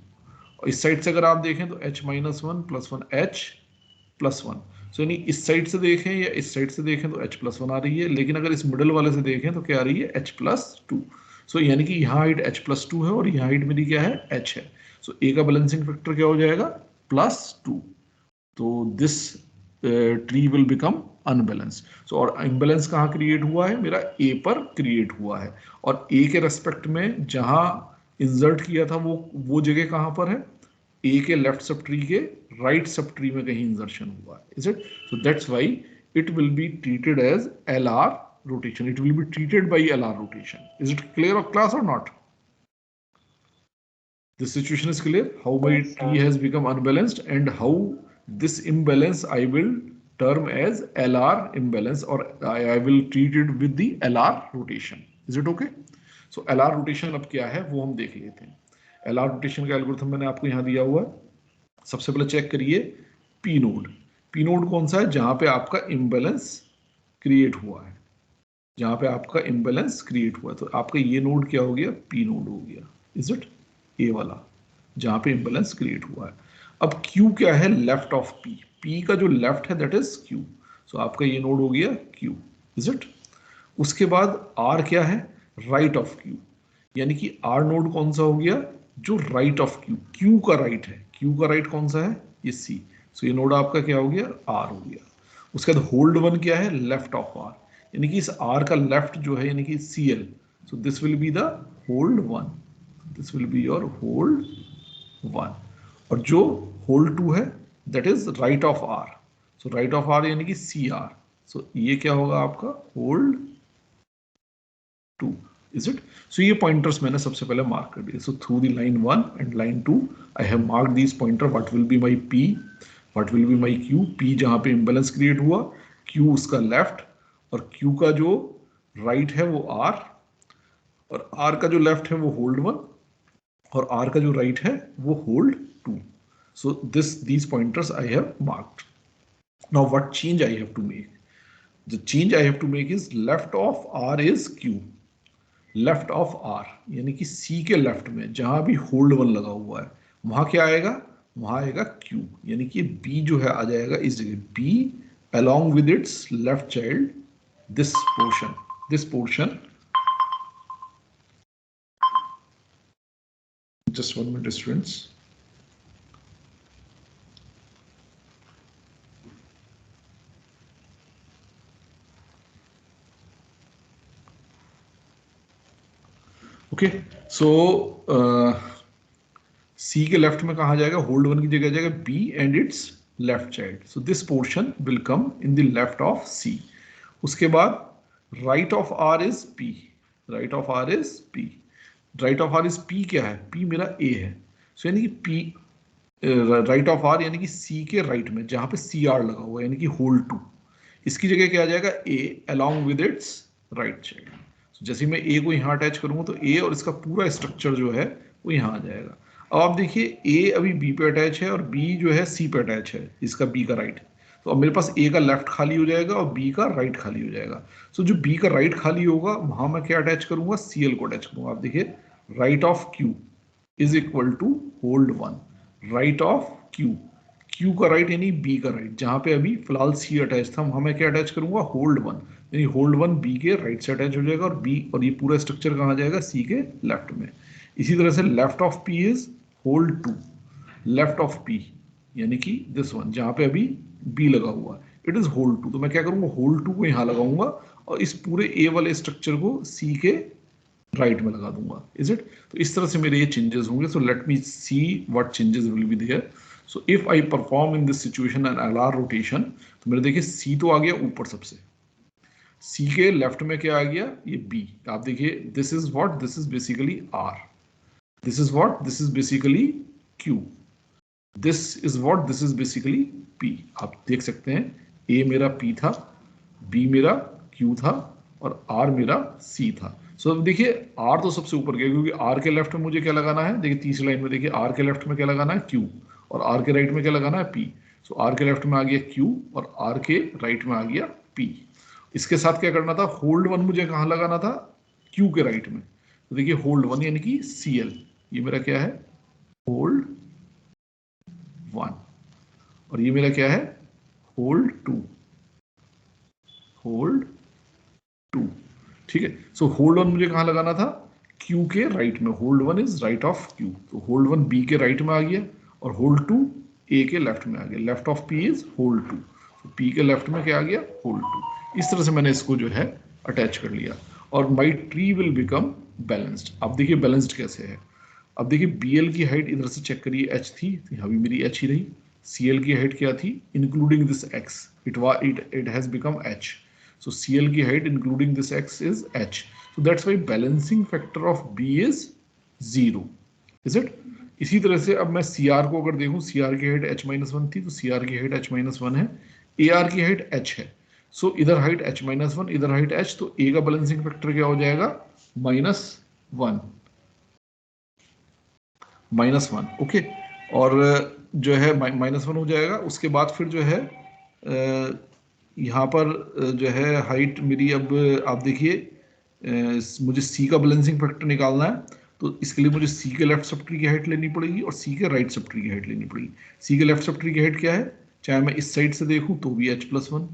और इस साइड से अगर आप देखें तो h minus one plus one, h +1। सो यानी इस साइड से देखें या इस साइड से देखें तो H+1 आ रही है, लेकिन अगर इस मिडल वाले से देखें तो क्या आ रही है, H+2। सो यानी कि यहाँ हाइट H+2 है और यहाँ हाइट मेरी क्या है, H है। सो A का बैलेंसिंग फैक्टर क्या हो जाएगा, +2। तो this tree will become unbalance. So और इम्बैलेंस कहाँ क्रिएट हुआ है, मेरा A पर क्रिएट हुआ है, और A के रेस्पेक्ट में जहां इंसर्ट किया था वो जगह कहाँ पर है, A के लेफ्ट सब ट्री के राइट सब ट्री में कहीं इंसर्शन हुआ है, is it? So that's why it will be treated as LR rotation. It will be treated by LR rotation. Is it clear of class or not? This situation is clear. How my Yes, sir. tree has become unbalanced and how this imbalance I will term as LR imbalance, or I will treat it with the LR rotation. Is it okay? So LR rotation अब क्या है वो हम देख लेते हैं. LR rotation का algorithm मैंने आपको यहाँ दिया हुआ है. सबसे पहले चेक करिए P नोड. P नोड कौन सा है, जहां पे आपका इम्बैलेंस क्रिएट हुआ है, जहां पे आपका इम्बैलेंस क्रिएट हुआ है. तो आपका ये नोड क्या हो गया, P नोड हो गया. Is it? ए वाला जहां पे इम्बैलेंस क्रिएट हुआ है. अब Q क्या है, लेफ्ट ऑफ P. P का जो लेफ्ट है दैट इज Q. सो आपका ये नोड हो गया Q. Is it? उसके बाद R क्या है, राइट ऑफ Q. यानी कि R नोड कौन सा हो गया, जो राइट ऑफ Q. Q का राइट है. Q का राइट कौन सा है, ये C. सो ये नोड आपका क्या हो गया, R हो गया. उसके बाद होल्ड वन क्या है, लेफ्ट ऑफ R. यानी कि इस R का लेफ्ट जो है यानी कि Cl. So this will be the hold one. This will be your hold one. और जो होल्ड टू है that is right of R. So right of R यानी कि CR. सो ये क्या होगा आपका, hold two. Is it? So ये पॉइंटर्स मैंने सबसे पहले मार्क कर दिए. So through the line 1 and line 2 I have mark this pointer. What will be my P, what will be my Q. P जहां पे इम्बैलेंस क्रिएट हुआ, Q उसका लेफ्ट, और Q का जो राइट है वो R, और R का जो लेफ्ट है वो होल्ड वन, और R का जो राइट है वो hold two. So these pointers I have marked. Now what change I have to make? The change I have to make is left of R is Q. Left of R यानी कि C के left में जहां भी hold one लगा हुआ है वहां क्या आएगा, वहां आएगा Q. यानी कि B जो है आ जाएगा इस जगह, B along with its left child, this portion. Just 1 minute students. Okay. So C के लेफ्ट में कहा जाएगा, होल्ड वन की जगह जाएगा B and it's left child. So this portion will come in the left of C. उसके बाद right of R is P. Right of R is P. Right of R is P क्या है, P मेरा A है. सो यानी कि P right of R यानी कि C के राइट में जहां पे CR लगा हुआ है यानी कि होल्ड टू, इसकी जगह क्या आ जाएगा, A along with its right child. जैसे मैं A को यहाँ अटैच करूंगा तो A और इसका पूरा स्ट्रक्चर जो है वो यहाँ आ जाएगा. अब आप देखिए A अभी B पे अटैच है और B जो है C पे अटैच है, इसका B का राइट. तो अब मेरे पास A का लेफ्ट खाली हो जाएगा और B का राइट खाली हो जाएगा. सो जो B का राइट खाली होगा वहां मैं क्या अटैच करूंगा, Cl को अटैच करूंगा. आप देखिए right of Q is equal to hold one. Right of Q का राइट यानी B का राइट, जहां पे अभी फिलहाल C अटैच था वहां मैं क्या अटैच करूंगा, होल्ड वन. यानी होल्ड वन B के राइट से अटैच हो जाएगा और B और ये पूरा स्ट्रक्चर कहाँ जाएगा, C के लेफ्ट में. इसी तरह से left of P is hold two. Left of P यानी कि दिस वन जहां पे अभी B लगा हुआ है, इट इज होल्ड टू. तो मैं क्या करूंगा, होल्ड टू को यहाँ लगाऊंगा और इस पूरे A वाले स्ट्रक्चर को C के राइट में लगा दूंगा. Is it? तो इस तरह से मेरे ये चेंजेस होंगे. So let me see what changes will be there. So if I perform in this situation an LR rotation, तो मेरे देखिए C तो आ गया ऊपर सबसे, C के लेफ्ट में क्या आ गया, ये B. आप देखिए this is what, this is basically R. This is what, this is basically Q. This is what, this is basically P. आप देख सकते हैं A मेरा P था, B मेरा Q था और R मेरा C था. सो अब देखिए R तो सबसे ऊपर गया क्योंकि R के लेफ्ट में मुझे क्या लगाना है, देखिए तीसरी लाइन में देखिए R के लेफ्ट में क्या लगाना है, Q, और R के राइट में क्या लगाना है, P. सो R के लेफ्ट में आ गया Q और R के राइट में आ गया P. इसके साथ क्या करना था, होल्ड वन मुझे कहाँ लगाना था, Q के राइट में. तो देखिए होल्ड वन यानी कि Cl, ये मेरा क्या है, होल्ड वन, और ये मेरा क्या है, होल्ड 2, होल्ड 2, ठीक है। सो होल्ड 1 मुझे कहां लगाना था, क्यू के राइट में, hold 1 is right of Q, तो होल्ड 1 बी के राइट में आ गया और होल्ड 2 ए के लेफ्ट में आ गया, left of P is hold 2, तो पी के लेफ्ट में क्या आ गया, होल्ड 2। इस तरह से मैंने इसको जो है अटैच कर लिया और माई ट्री विल बिकम बैलेंस्ड। अब देखिए बैलेंस्ड कैसे है, अब देखिए BL की हाइट इधर से चेक करिए h थी, तो यहाँ भी मेरी h ही रही। CL की हाइट क्या थी, including this x, it has become h, so CL की height including this x is h, so that's why balancing factor of B is 0, is it? इसी तरह से अब मैं CR को अगर देखूं, CR की हाइट h-1 थी, तो CR की हाइट h-1 है, AR की हाइट h है, सो इधर हाइट h-1, इधर हाइट h, तो A का बैलेंसिंग फैक्टर क्या हो जाएगा, -1, -1, ओके। और जो है -1 हो जाएगा, उसके बाद फिर जो है यहाँ पर जो है हाइट मेरी, अब आप देखिए मुझे C का बैलेंसिंग फैक्टर निकालना है, तो इसके लिए मुझे C के लेफ्ट सबट्री की हाइट लेनी पड़ेगी और C के राइट सबट्री की हाइट लेनी पड़ेगी। C के लेफ्ट सबट्री की हाइट क्या है, चाहे मैं इस साइड से देखूं तो भी h+1,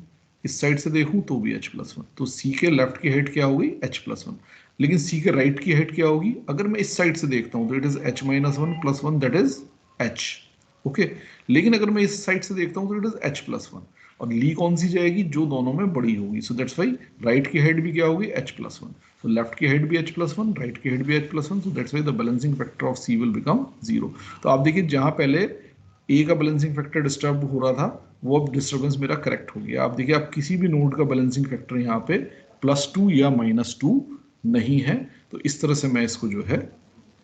इस साइड से देखूं तो भी h+1, तो C के लेफ्ट की हाइट क्या होगी, h+1, लेकिन C के राइट की हाइट क्या होगी, अगर मैं इस साइड से देखता हूं तो it is h-1 + 1, that is h, okay. लेकिन अगर मैं इस साइड से देखता हूं तो इट इज h+1, और ली कौन सी जाएगी, जो दोनों में बड़ी होगी, सो दैट्स वाई राइट की हाइट भी क्या होगी, h+1, so लेफ्ट की हाइट भी h+1, राइट की हाइट भी h+1, so that's why the balancing factor of C will become 0। तो आप देखिए जहां पहले A का बैलेंसिंग फैक्टर डिस्टर्ब हो रहा था, वो अब डिस्टर्बेंस मेरा करेक्ट हो गया। आप देखिए आप किसी भी नोड का बैलेंसिंग फैक्टर यहाँ पे +2 या -2 नहीं है, तो इस तरह से मैं इसको जो है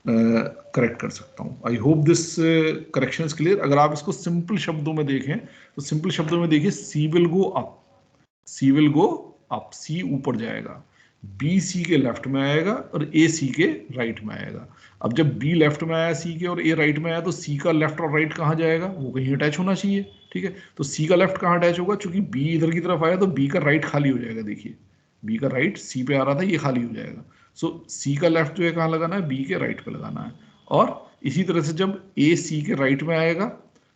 करेक्ट कर सकता हूँ। आई hope this correction is clear. अगर आप इसको सिंपल शब्दों में देखें, तो सिंपल शब्दों में देखिए, C will go up, C will go up, C ऊपर जाएगा, B C के लेफ्ट में आएगा और A C के राइट में आएगा। अब जब B लेफ्ट में आया C के और A राइट में आया, तो C का लेफ्ट और राइट कहाँ जाएगा, वो कहीं अटैच होना चाहिए, ठीक है। तो C का लेफ्ट कहाँ अटैच होगा, चूंकि B इधर की तरफ आया तो B का राइट खाली हो जाएगा, देखिए B का राइट C पे आ रहा था, ये खाली हो जाएगा। सो C का लेफ्ट जो है कहाँ लगाना है, B के राइट पे लगाना है। और इसी तरह से जब A C के राइट में आएगा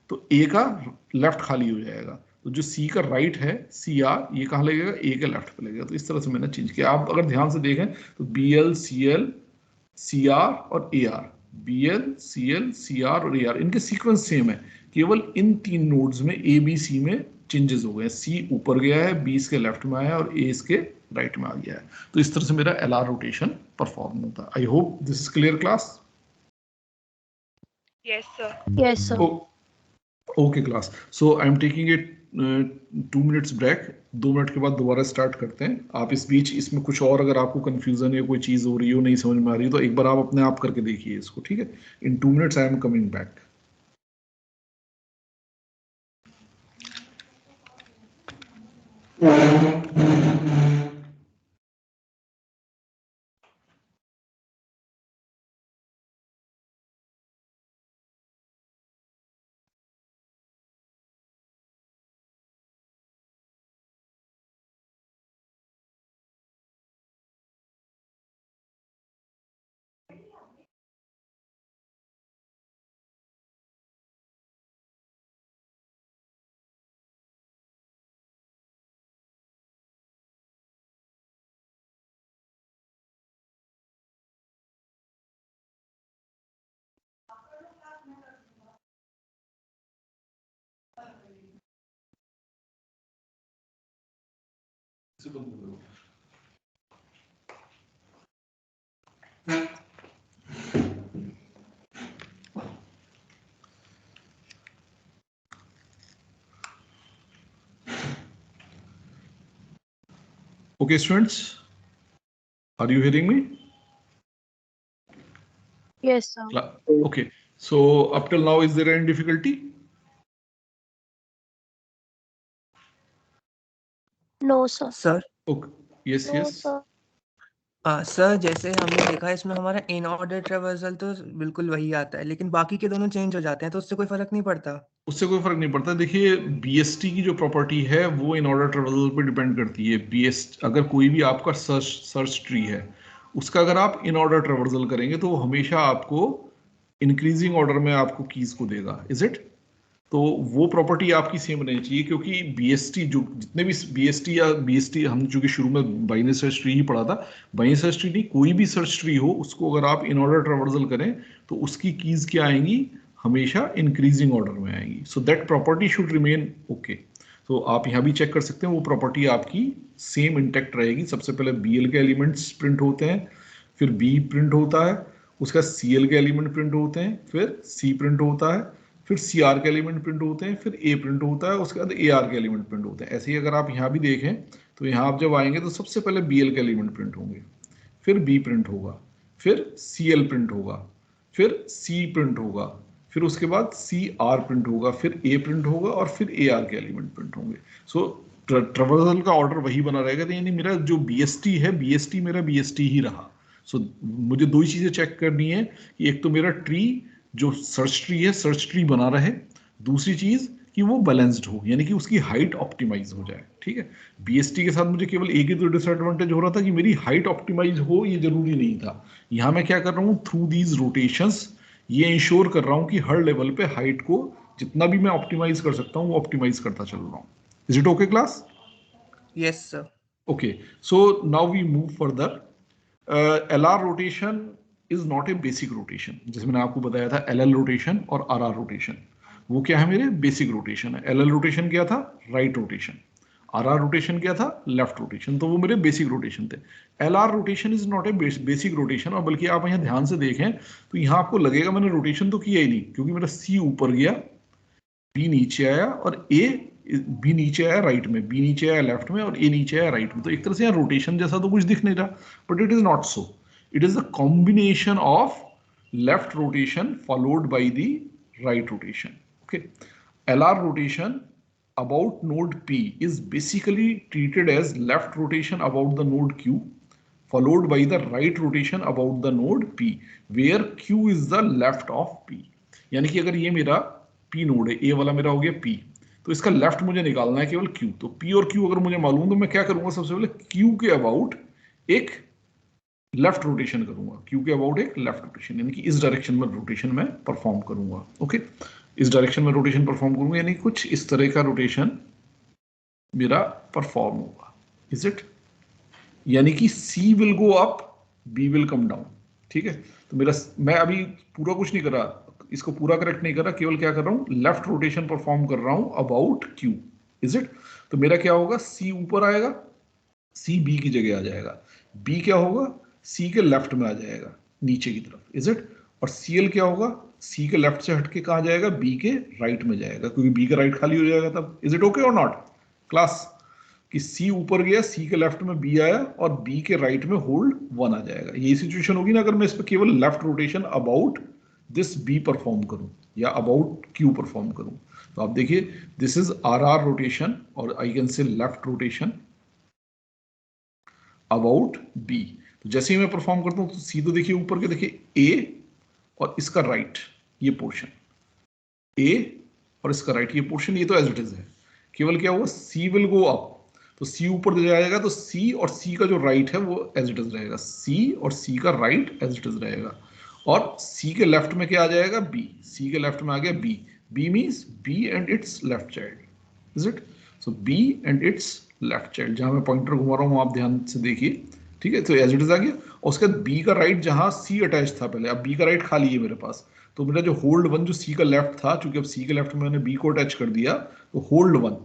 तो A का लेफ्ट खाली हो जाएगा, तो जो C का राइट है CR, ये कहाँ लगेगा, A के लेफ्ट पे लगेगा। तो इस तरह से मैंने चेंज किया। आप अगर ध्यान से देखें तो BL CL CR और AR, BL CL CR और AR, इनके सीक्वेंस सेम है, केवल इन 3 नोड्स में ABC में चेंजेस हो गए, C ऊपर गया है, B इसके लेफ्ट में आया और A इसके राइट में आ गया है। तो इस तरह से मेरा LR रोटेशन परफॉर्म होता है। I hope this is clear class. Yes, sir. Yes, sir. Okay class, so I am taking it 2 minutes break, 2 minute के बाद दोबारा स्टार्ट करते हैं। आप इस बीच इसमें कुछ और अगर आपको कंफ्यूजन या कोई चीज़ हो रही हो, नहीं समझ में आ रही हो, तो एक बार आप अपने आप करके देखिए इसको, ठीक है। इन 2 minutes I am coming back. Okay, students, are you hearing me? Yes, sir. Okay, so up till now, is there any difficulty? No, sir. Sir Okay, yes, No, yes. sir. Sir जैसे हमने देखा है इसमें हमारा in order traversal तो बिल्कुल वही आता है, लेकिन बाकी के दोनों चेंज हो जाते हैं, तो उससे कोई फर्क नहीं पड़ता। उससे कोई फर्क नहीं पड़ता। देखिए BST की जो प्रॉपर्टी है वो इन ऑर्डर ट्रेवल पे डिपेंड करती है। BST अगर कोई भी आपका सर्च ट्री है, उसका अगर आप इन ऑर्डर ट्रेवर्सल करेंगे तो वो हमेशा आपको इंक्रीजिंग ऑर्डर में आपको कीज को देगा, इज इट? तो वो प्रॉपर्टी आपकी सेम रहनी चाहिए, क्योंकि बीएसटी जो जितने भी बीएसटी हम चूंकि शुरू में बाइनरी सर्च ट्री ही पढ़ा था, बाइनरी सर्च ट्री नहीं, कोई भी सर्च ट्री हो उसको अगर आप इन ऑर्डर ट्रावर्सल करें तो उसकी कीज क्या आएंगी, हमेशा इंक्रीजिंग ऑर्डर में आएंगी. So that property should remain okay. तो आप यहाँ भी चेक कर सकते हैं, वो प्रॉपर्टी आपकी सेम इंटैक्ट रहेगी. सबसे पहले बीएल के एलिमेंट्स प्रिंट होते हैं, फिर बी प्रिंट होता है, उसका सीएल के एलिमेंट प्रिंट होते हैं, फिर सी प्रिंट होता है, फिर सी आर के एलिमेंट प्रिंट होते हैं, फिर ए प्रिंट होता है, उसके बाद ए आर के एलिमेंट प्रिंट होते हैं. ऐसे ही अगर आप यहाँ भी देखें तो यहाँ आप जब आएंगे तो सबसे पहले बी एल के एलिमेंट प्रिंट होंगे, फिर बी प्रिंट होगा, फिर सी एल प्रिंट होगा, फिर सी प्रिंट होगा, फिर उसके बाद सी आर प्रिंट होगा, फिर ए प्रिंट होगा, और फिर ए आर के एलिमेंट प्रिंट होंगे. सो ट्रावर्सल का ऑर्डर वही बना रहेगा. तो यानी मेरा जो बीएसटी है, बीएसटी मेरा बीएसटी ही रहा. सो मुझे दो ही चीजें चेक करनी है कि एक तो मेरा ट्री जो सर्च ट्री है, सर्च ट्री बना रहे, दूसरी चीज कि वो बैलेंस्ड हो, यानी कि उसकी हाइट ऑप्टिमाइज हो जाए. ठीक है, बीएसटी के साथ मुझे केवल एक ही तो डिसएडवांटेज हो रहा था कि मेरी हाइट ऑप्टिमाइज हो, ये जरूरी नहीं था. यहां मैं क्या कर रहा हूं, थ्रू दीज रोटेशंस ये इंश्योर कर रहा हूं कि हर लेवल पे हाइट को जितना भी मैं ऑप्टिमाइज कर सकता हूं वो ऑप्टिमाइज करता चल रहा हूं. Is it okay class? Yes sir. Okay, so now we move further. LR rotation is not a basic rotation. जैसे मैंने आपको बताया था LL रोटेशन और RR रोटेशन, वो क्या है, मेरे बेसिक रोटेशन है. LL रोटेशन क्या था, राइट रोटेशन. RR रोटेशन क्या था, लेफ्ट रोटेशन. तो वो मेरे बेसिक रोटेशन थे. LR rotation is not a basic rotation. और बल्कि आप यहाँ ध्यान से देखें तो यहाँ आपको लगेगा मैंने रोटेशन तो किया ही नहीं, क्योंकि मेरा C ऊपर गया, B नीचे आया, और बी नीचे आया राइट में, बी नीचे आया लेफ्ट में, और ए नीचे आया राइट में. तो एक तरह से यहाँ रोटेशन जैसा तो कुछ दिख नहीं रहा, but it is not so. It is the combination of left rotation followed by the right rotation. Okay, LR rotation about node P is basically treated as left rotation about the node Q followed by the right rotation about the node P where Q is the left of P. यानी कि अगर ये मेरा P node है, A वाला मेरा हो गया P, तो इसका लेफ्ट मुझे निकालना है केवल Q. तो P और Q अगर मुझे मालूम तो मैं क्या करूंगा, सबसे पहले Q के अबाउट एक लेफ्ट रोटेशन करूंगा. Q के अबाउट एक लेफ्ट रोटेशन, यानी कि इस डायरेक्शन में रोटेशन में परफॉर्म करूंगा. ओके, इस डायरेक्शन में रोटेशन परफॉर्म करूंगा, यानी कुछ इस तरह का रोटेशन मेरा परफॉर्म होगा. Is it? यानी कि C will go up, B will come down. ठीक है, तो मेरा, मैं अभी पूरा कुछ नहीं कर रहा, इसको पूरा करेक्ट नहीं कर रहा, केवल क्या कर रहा हूं, लेफ्ट रोटेशन परफॉर्म कर रहा हूं अबाउट Q. Is it? तो मेरा क्या होगा, C ऊपर आएगा, C B की जगह आ जाएगा, B क्या होगा, C के लेफ्ट में आ जाएगा नीचे की तरफ. Is it? और CL क्या होगा, C के लेफ्ट से हटके कहां जाएगा, B के राइट में जाएगा, क्योंकि B का राइट खाली हो जाएगा तब. इज इट ओके और नॉट क्लास? कि C ऊपर गया, C के लेफ्ट में B आया, और B के राइट में होल्ड 1 आ जाएगा. यही सिचुएशन होगी ना अगर मैं इस पर केवल left rotation about this B perform करूं या अबाउट Q परफॉर्म करूं. तो आप देखिए, दिस इज RR रोटेशन, और I can say left rotation about B. तो जैसे ही मैं परफॉर्म करता हूं तो C तो देखिए ऊपर के, देखिए A और इसका राइट ये पोर्शन, A और इसका राइट ये पोर्शन, ये तो एज इट इज है. केवल क्या हुआ, C विल गो अप, तो C ऊपर जाएगा, तो C और C का जो राइट है वो एज इट इज रहेगा, C और C का राइट एज इट इज रहेगा. और C के लेफ्ट में क्या आ जाएगा, B. C के लेफ्ट में आ गया B. B means B and it's left child. Is it? So B and it's left child, जहां मैं पॉइंटर घुमा रहा हूं आप ध्यान से देखिए. ठीक है, तो एज इट इज आ गया. और उसके बाद B का राइट जहां C अटैच था पहले, अब B का राइट खाली है मेरे पास, तो मेरा जो होल्ड 1 जो C का लेफ्ट था, चूंकि अब C के लेफ्ट में मैंने B को अटैच कर दिया, तो होल्ड 1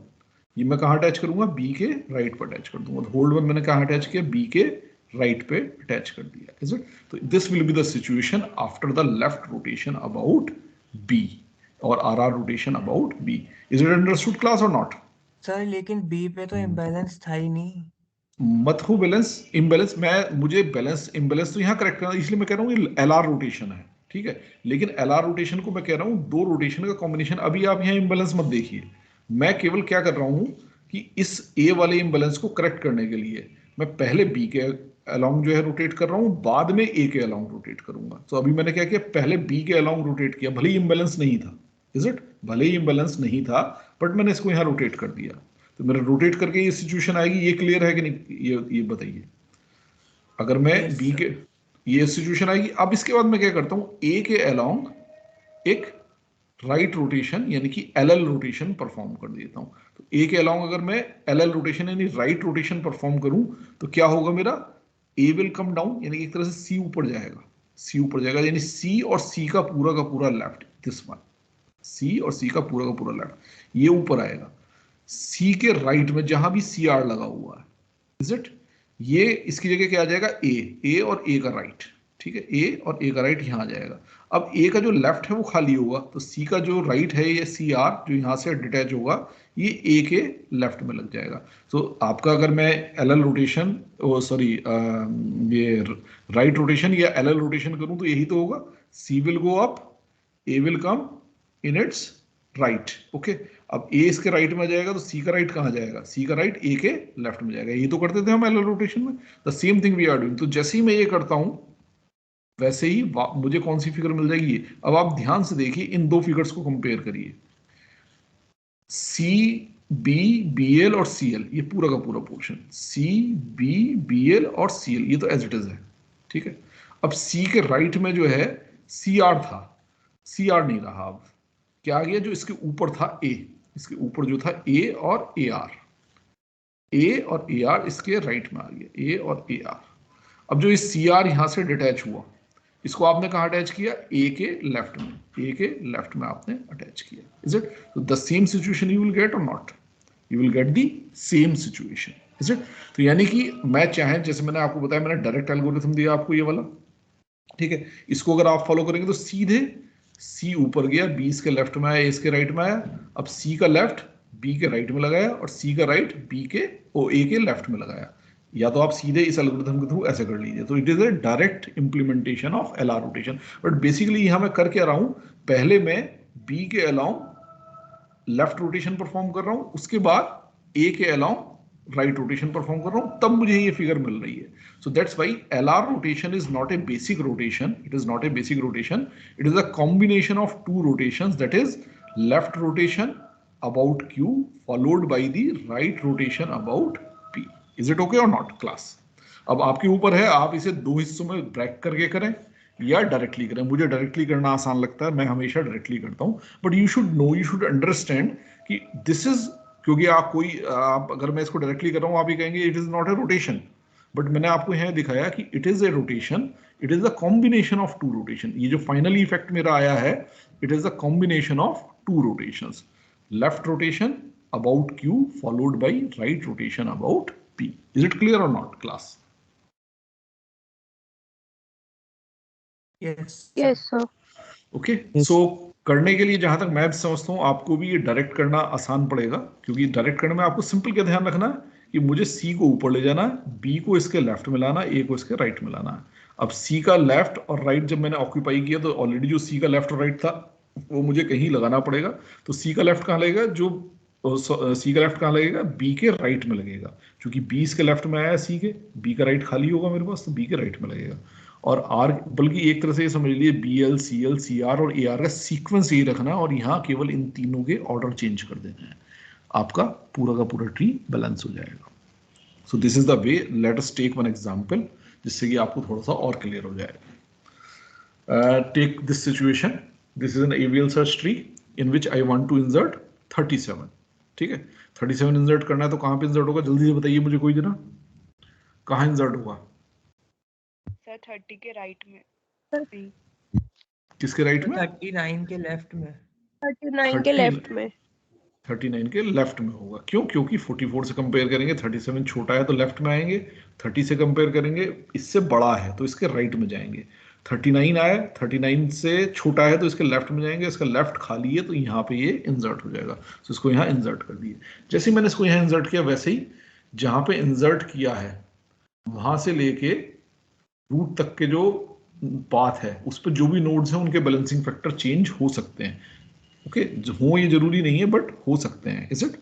ये मैं कहां अटैच करूंगा, B के राइट पर अटैच कर दूंगा. तो होल्ड 1 मैंने कहां अटैच किया, B के राइट पे अटैच कर दिया. Is it? तो this will be the situation after the left rotation about B और RR rotation about B. Is it understood class or not? Sir लेकिन B पे तो इम्बैलेंस था ही नहीं. मत हो बैलेंस इम्बैलेंस, मुझे बैलेंस इम्बैलेंस तो यहाँ करेक्ट करना, इसलिए मैं कह रहा हूँ ये LR रोटेशन है. ठीक है, लेकिन LR रोटेशन को मैं कह रहा हूँ दो रोटेशन का कॉम्बिनेशन. अभी आप यहाँ इम्बैलेंस मत देखिए, मैं केवल क्या कर रहा हूँ कि इस A वाले इम्बैलेंस को करेक्ट करने के लिए मैं पहले B के अलोंग जो है रोटेट कर रहा हूँ, बाद में A के अलोंग रोटेट करूंगा. तो अभी मैंने क्या किया, पहले B के अलोंग रोटेट किया, भले ही इम्बैलेंस नहीं था. Is it? भले ही इम्बैलेंस नहीं था, बट मैंने इसको यहाँ रोटेट कर दिया. तो मेरा रोटेट करके ये सिचुएशन आएगी. ये क्लियर है कि नहीं, ये बताइए. अगर मैं Yes, B के, ये सिचुएशन आएगी. अब इसके बाद मैं क्या करता हूं, A के अलोंग एक राइट रोटेशन यानी कि एलएल रोटेशन परफॉर्म कर देता हूं। तो ए के अलोंग अगर मैं एलएल रोटेशन यानी राइट रोटेशन परफॉर्म करूं तो क्या होगा मेरा, ए विल कम डाउन यानी एक तरह से सी ऊपर जाएगा, सी ऊपर जाएगा यानी सी और सी का पूरा लेफ्ट, दिस वन, सी और सी का पूरा लेफ्ट ये ऊपर आएगा। सी के राइट में जहां भी सी आर लगा हुआ है, इज इट, ये इसकी जगह क्या आ जाएगा, ए और ए का राइट, ठीक है, ए और ए का राइट यहां आ जाएगा। अब ए का जो लेफ्ट है वो खाली होगा, तो सी का जो राइट है ये सी आर जो यहां से डिटैच होगा ये ए के लेफ्ट में लग जाएगा। तो आपका अगर मैं एल एल रोटेशन, सॉरी ये राइट रोटेशन या एल एल रोटेशन करूं तो यही तो होगा, C will go up, A will come in its right. Okay, अब ए इसके राइट में जाएगा तो सी का राइट कहां जाएगा, सी का राइट ए के लेफ्ट में जाएगा। ये तो करते थे हम एल एल रोटेशन में, the same thing we are doing. तो जैसे ही मैं ये करता हूं वैसे ही मुझे कौन सी फिगर मिल जाएगी। अब आप ध्यान से देखिए, इन दो फिगर्स को कंपेयर करिए, सी बी बी एल और सी एल, ये पूरा का पूरा portion, C B B L और सी एल, ये तो एज इट इज है, ठीक है। अब सी के राइट में जो है सी आर था, सी आर नहीं रहा, अब क्या आ गया, जो इसके ऊपर था ए, इसके ऊपर जो था ए और ए आर, ए और ए आर इसके राइट में आ गया, ए और ए आर। अब जो इस सी आर यहां से डिटैच हुआ, इसको आपने कहा अटैच किया, ए के लेफ्ट में, ए के लेफ्ट में आपने अटैच किया, इज इट। तो the same situation you will get or not, you will get the same situation, is it. तो यानी कि मैं चाहे, जैसे मैंने आपको बताया, मैंने डायरेक्ट एल्गोरिथम दिया आपको ये वाला, ठीक है, इसको अगर आप फॉलो करेंगे तो सीधे सी ऊपर गया, बी इसके लेफ्ट में आया, ए इसके राइट में आया, अब सी का लेफ्ट बी के राइट में लगाया और सी का राइट बी के ए के लेफ्ट में लगाया। या तो आप सीधे इस एल्गोरिथम के थ्रू ऐसे कर लीजिए, तो it is A direct implementation of LR rotation. But basically यहां मैं कर क्या रहा हूं, पहले मैं बी के अलाउंग लेफ्ट रोटेशन परफॉर्म कर रहा हूं, उसके बाद ए के अलाउंग राइट रोटेशन परफॉर्म कर रहा हूं, तब मुझे ये फिगर मिल रही है। So that's why LR rotation is not a basic rotation. It is not a basic rotation. It is a combination of two rotations, that is left rotation about Q followed by the right rotation about P. Is it okay or not, class? अब आपके ऊपर है, आप इसे दो हिस्सों में break करके करें या डायरेक्टली करें। मुझे डायरेक्टली करना आसान लगता है, मैं हमेशा डायरेक्टली करता हूं, but you should know, you should understand कि दिस इज, क्योंकि आप अगर मैं इसको डायरेक्टली कर रहा हूं आप ही कहेंगे it is not a rotation, but मैंने आपको यहां दिखाया कि it is a rotation, it is a combination of two rotation. ये जो फाइनली इफेक्ट मेरा आया है, it is a combination of two rotations, left rotation about Q followed by right rotation about P. Is it clear or not, class? Yes, sir. Okay, so करने के लिए जहां तक मैं समझता हूं आपको भी ये डायरेक्ट करना आसान पड़ेगा, क्योंकि डायरेक्ट करने में आपको सिंपल क्या ध्यान रखना है कि मुझे सी को ऊपर ले जाना है, बी को इसके लेफ्ट में लाना, ए को इसके राइट में लाना है। अब सी का लेफ्ट और राइट जब मैंने ऑक्यूपाई किया तो ऑलरेडी जो सी का लेफ्ट और राइट था वो मुझे कहीं लगाना पड़ेगा। तो सी का लेफ्ट कहाँ लगेगा, जो सी का लेफ्ट कहाँ लगेगा, बी के राइट में लगेगा, क्योंकि बी इसके लेफ्ट में आया सी के, बी का राइट खाली होगा मेरे पास, तो बी के राइट में लगेगा। और आर, बल्कि एक तरह से ये समझ लीजिए बी एल सी आर और ए आर का सीक्वेंस यही रखना है, और यहाँ केवल इन तीनों के ऑर्डर चेंज कर देना है, आपका पूरा का पूरा ट्री बैलेंस हो जाएगा। So this is the way, let us take one example जिससे कि आपको थोड़ा सा और क्लियर हो जाएगा। Take this situation, this is an AVL search tree in which I want to insert 37, ठीक है। 37 इंसर्ट करना है तो कहाँ पे इंसर्ट होगा, जल्दी से बताइए मुझे कोई जना, कहाँ इंसर्ट होगा? सर 30 के राइट में, किसके राइट में? 39 के लेफ्ट में, 39 के लेफ्ट में, 39 के लेफ्ट में होगा। क्यों? क्योंकि 44 से कंपेयर करेंगे 37 छोटा है तो लेफ्ट में आएंगे, 30 से कंपेयर करेंगे इससे बड़ा है तो इसके राइट में जाएंगे। 39 आया, 39 से छोटा है तो इसके लेफ्ट में जाएंगे, इसका लेफ्ट खाली है तो यहाँ पे ये इंसर्ट हो जाएगा। तो इसको यहाँ इंसर्ट कर दिए। जैसे ही मैंने इसको यहाँ इंसर्ट किया वैसे ही जहाँ पे इंसर्ट किया है वहां से लेके रूट तक के जो पाथ है उस पर जो भी नोड्स हैं उनके बैलेंसिंग फैक्टर चेंज हो सकते हैं। ओके, हो ये जरूरी नहीं है बट हो सकते हैं, is it?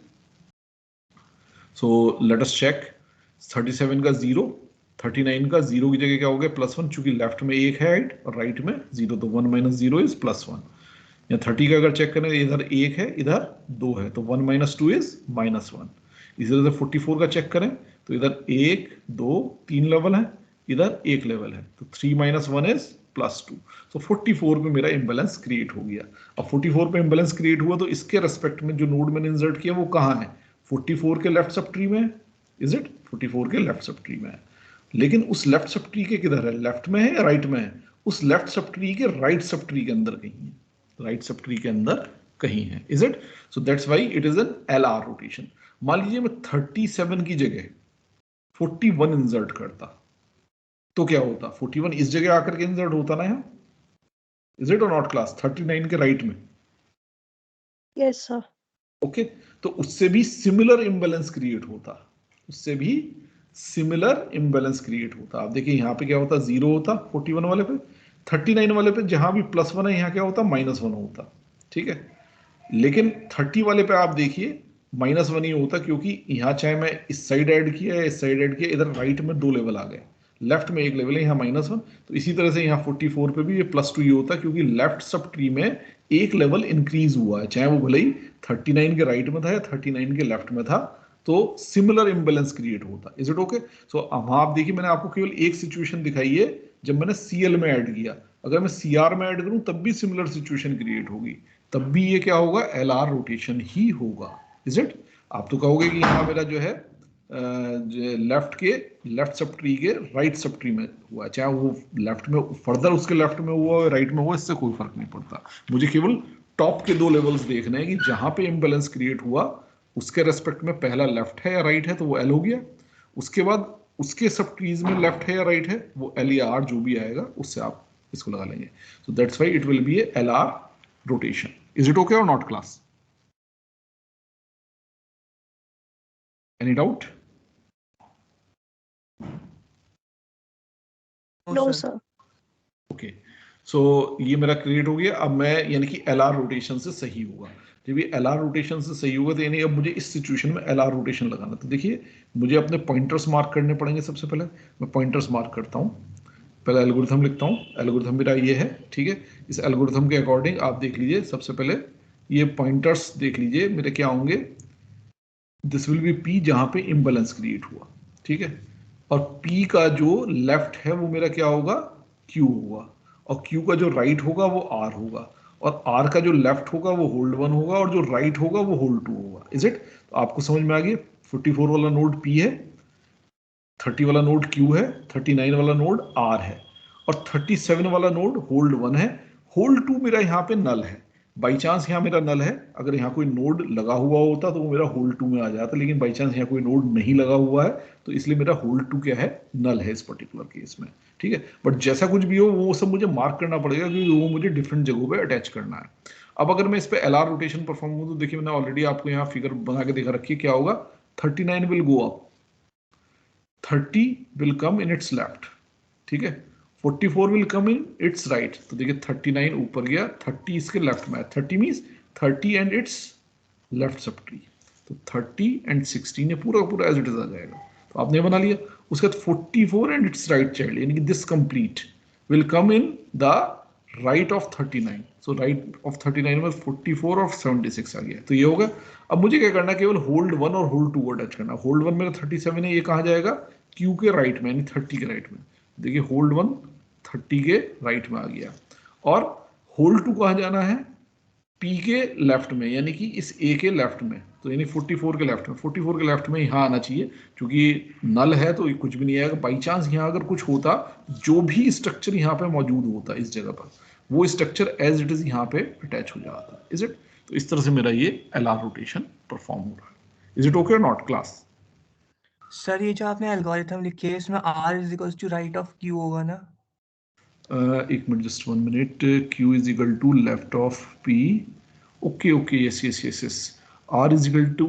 So let us check, 37 का 0, 39 का 0 की जगह क्या हो गया +1, चूंकि लेफ्ट में 1 है हाइट और राइट में 0, तो 1 - 0 इज +1। या 30 का अगर चेक करें, इधर 1 है इधर 2 है तो 1 - 2 इज -1। इसी तरह से 44 का चेक करें तो इधर 1 2 3 लेवल है, इधर 1 लेवल है, तो 3 - 1 इज +2। तो 44 पे मेरा इम्बैलेंस क्रिएट हो गया। अब 44 पे इम्बैलेंस क्रिएट हुआ तो इसके रेस्पेक्ट में जो नोड मैंने इंसर्ट किया वो कहाँ है? 44 के लेफ्ट सब ट्री में है। Is it? 44 के लेफ्ट सब ट्री में है। लेकिन उस लेफ्ट सब ट्री के किधर है? लेफ्ट में है या राइट में है? उस लेफ्ट सब ट्री के राइट सब ट्री के अंदर कहीं है। राइट सब ट्री के अंदर कहीं है। Is it? So that's why it is an LR rotation. मान लीजिए मैं 37 की जगह 41 इंसर्ट करता तो क्या होता? 41 इस जगह आकर के इंसर्ट होता ना यहाँ। इज इट और नॉट क्लास? 39 के राइट में। Yes sir. ओके, तो उससे भी सिमिलर इम्बैलेंस क्रिएट होता। उससे भी सिमिलर इम्बैलेंस क्रिएट होता। आप देखिए यहाँ पे क्या होता? 0 होता 41 वाले पे, 39 वाले पे जहां भी +1 है यहाँ क्या होता? -1 होता। ठीक है, लेकिन 30 वाले पे आप देखिए -1 ही होता, क्योंकि यहाँ चाहे मैं इस साइड ऐड किया या इस साइड ऐड किया, इधर राइट में 2 लेवल आ गए, लेफ्ट में 1 लेवल है, यहाँ -1। तो इसी तरह से यहाँ 44 पे भी ये +2 ही होता, क्योंकि लेफ्ट सब ट्री में 1 लेवल इंक्रीज हुआ है, चाहे वो भले ही 39 के राइट में था या 39 के लेफ्ट में था, तो सिमिलर इम्बैलेंस क्रिएट होता। Is it okay? सो वहां आप देखिए मैंने आपको केवल एक सिचुएशन दिखाई है जब मैंने CL में ऐड किया। अगर मैं CR में ऐड करूं तब भी सिमिलर सिचुएशन क्रिएट होगी, तब भी ये क्या होगा? LR रोटेशन ही होगा। Is it? आप तो कहोगे कि यहाँ मेरा जो है लेफ्ट सब ट्री के राइट सब ट्री में हुआ, चाहे वो लेफ्ट में फर्दर उसके लेफ्ट में हुआ और राइट में हुआ, इससे कोई फर्क नहीं पड़ता। मुझे केवल टॉप के 2 लेवल्स देखने हैं कि जहां पे इम्बैलेंस क्रिएट हुआ उसके रेस्पेक्ट में पहला लेफ्ट है या राइट है, तो वो L हो गया। उसके बाद उसके सब ट्रीज में लेफ्ट है या राइट है, वो L या R जो भी आएगा उससे आप इसको लगा लेंगे। सो that's why it will B A LR rotation. Is it okay or not, class? Any doubt? No sir. Okay. So ये मेरा क्रिएट हो गया। अब मैं यानी कि LR रोटेशन से सही होगा। जब ये LR रोटेशन से सही होगा तो यानी अब मुझे इस सिचुएशन में LR रोटेशन लगाना। तो देखिए मुझे अपने पॉइंटर्स मार्क करने पड़ेंगे। सबसे पहले मैं पॉइंटर्स मार्क करता हूँ, पहले एल्गोरिथम लिखता हूँ। एल्गोरिथम मेरा ये है, ठीक है। इस एल्गोरिथम के अकॉर्डिंग आप देख लीजिए, सबसे पहले ये पॉइंटर्स देख लीजिए मेरे क्या होंगे। दिस विल बी P जहां पे इम्बैलेंस क्रिएट हुआ, ठीक है। और P का जो लेफ्ट है वो मेरा क्या होगा? Q होगा। और Q का जो राइट होगा वो R होगा। और R का जो लेफ्ट होगा वो होल्ड 1 होगा और जो राइट होगा वो होल्ड 2 होगा। Is it? तो आपको समझ में आ गया। 44 वाला नोड P है, 30 वाला नोड Q है, 39 वाला नोड R है और 37 वाला नोड होल्ड 1 है। होल्ड 2 मेरा यहाँ पे नल है। बाई चांस यहाँ मेरा नल है, अगर यहाँ कोई नोड लगा हुआ होता तो वो मेरा होल्ड 2 में आ जाता, लेकिन बाई चांस यहाँ कोई नोड नहीं लगा हुआ है तो इसलिए मेरा होल्ड 2 क्या है? नल है इस पर्टिकुलर केस में, ठीक है। बट जैसा कुछ भी हो वो सब मुझे मार्क करना पड़ेगा क्योंकि वो मुझे डिफरेंट जगहों पे अटैच करना है। अब अगर मैं इस पे LR रोटेशन परफॉर्म हूँ तो देखिए मैंने ऑलरेडी आपको यहाँ फिगर बना के दिखा रखी है। क्या होगा? 39 will go up, 30 will come in its left, ठीक है। 44 will come in its right। तो देखिए 39 ऊपर गया, 30 इसके लेफ्ट में है। 30 means 30 and it's left sub tree. तो 30 एंड 16 ये पूरा पूरा एज इट इज आ जाएगा। तो आपने बना लिया। उसके बाद 44 एंड इट्स राइट चाइल्ड यानी कि this complete will come in the right of 39। So right of 39 में 44 और 76 आ गया। तो ये होगा। अब मुझे क्या करना है? केवल होल्ड 1 और होल्ड 2 को टच करना। होल्ड 1 मेरा 37 है, ये कहाँ जाएगा? Q के राइट में यानी 30 के राइट में। देखिए होल्ड 1 30 के राइट में आ गया और होल्ड 2 कहाँ जाना है? P के लेफ्ट में यानी कि इस A के लेफ्ट में। तो यानी 44 के लेफ्ट में, 44 के लेफ्ट में यहाँ आना चाहिए क्योंकि नल है तो कुछ भी नहीं आएगा। बाई चांस यहाँ अगर कुछ होता, जो भी स्ट्रक्चर यहाँ पे मौजूद होता इस जगह पर, वो स्ट्रक्चर एज इट इज यहाँ पे अटैच हो जाता। Is it? तो इस तरह से मेरा ये LR रोटेशन परफॉर्म हो रहा है। इज इट ओके और नॉट, क्लास? सर ये जो आपने एल्गोरिथम लिखी है इसमें R is equal to right of Q होगा ना? एक minute, just 1 minute. Q is equal to left of P। Okay okay, yes yes yes yes. R is equal to,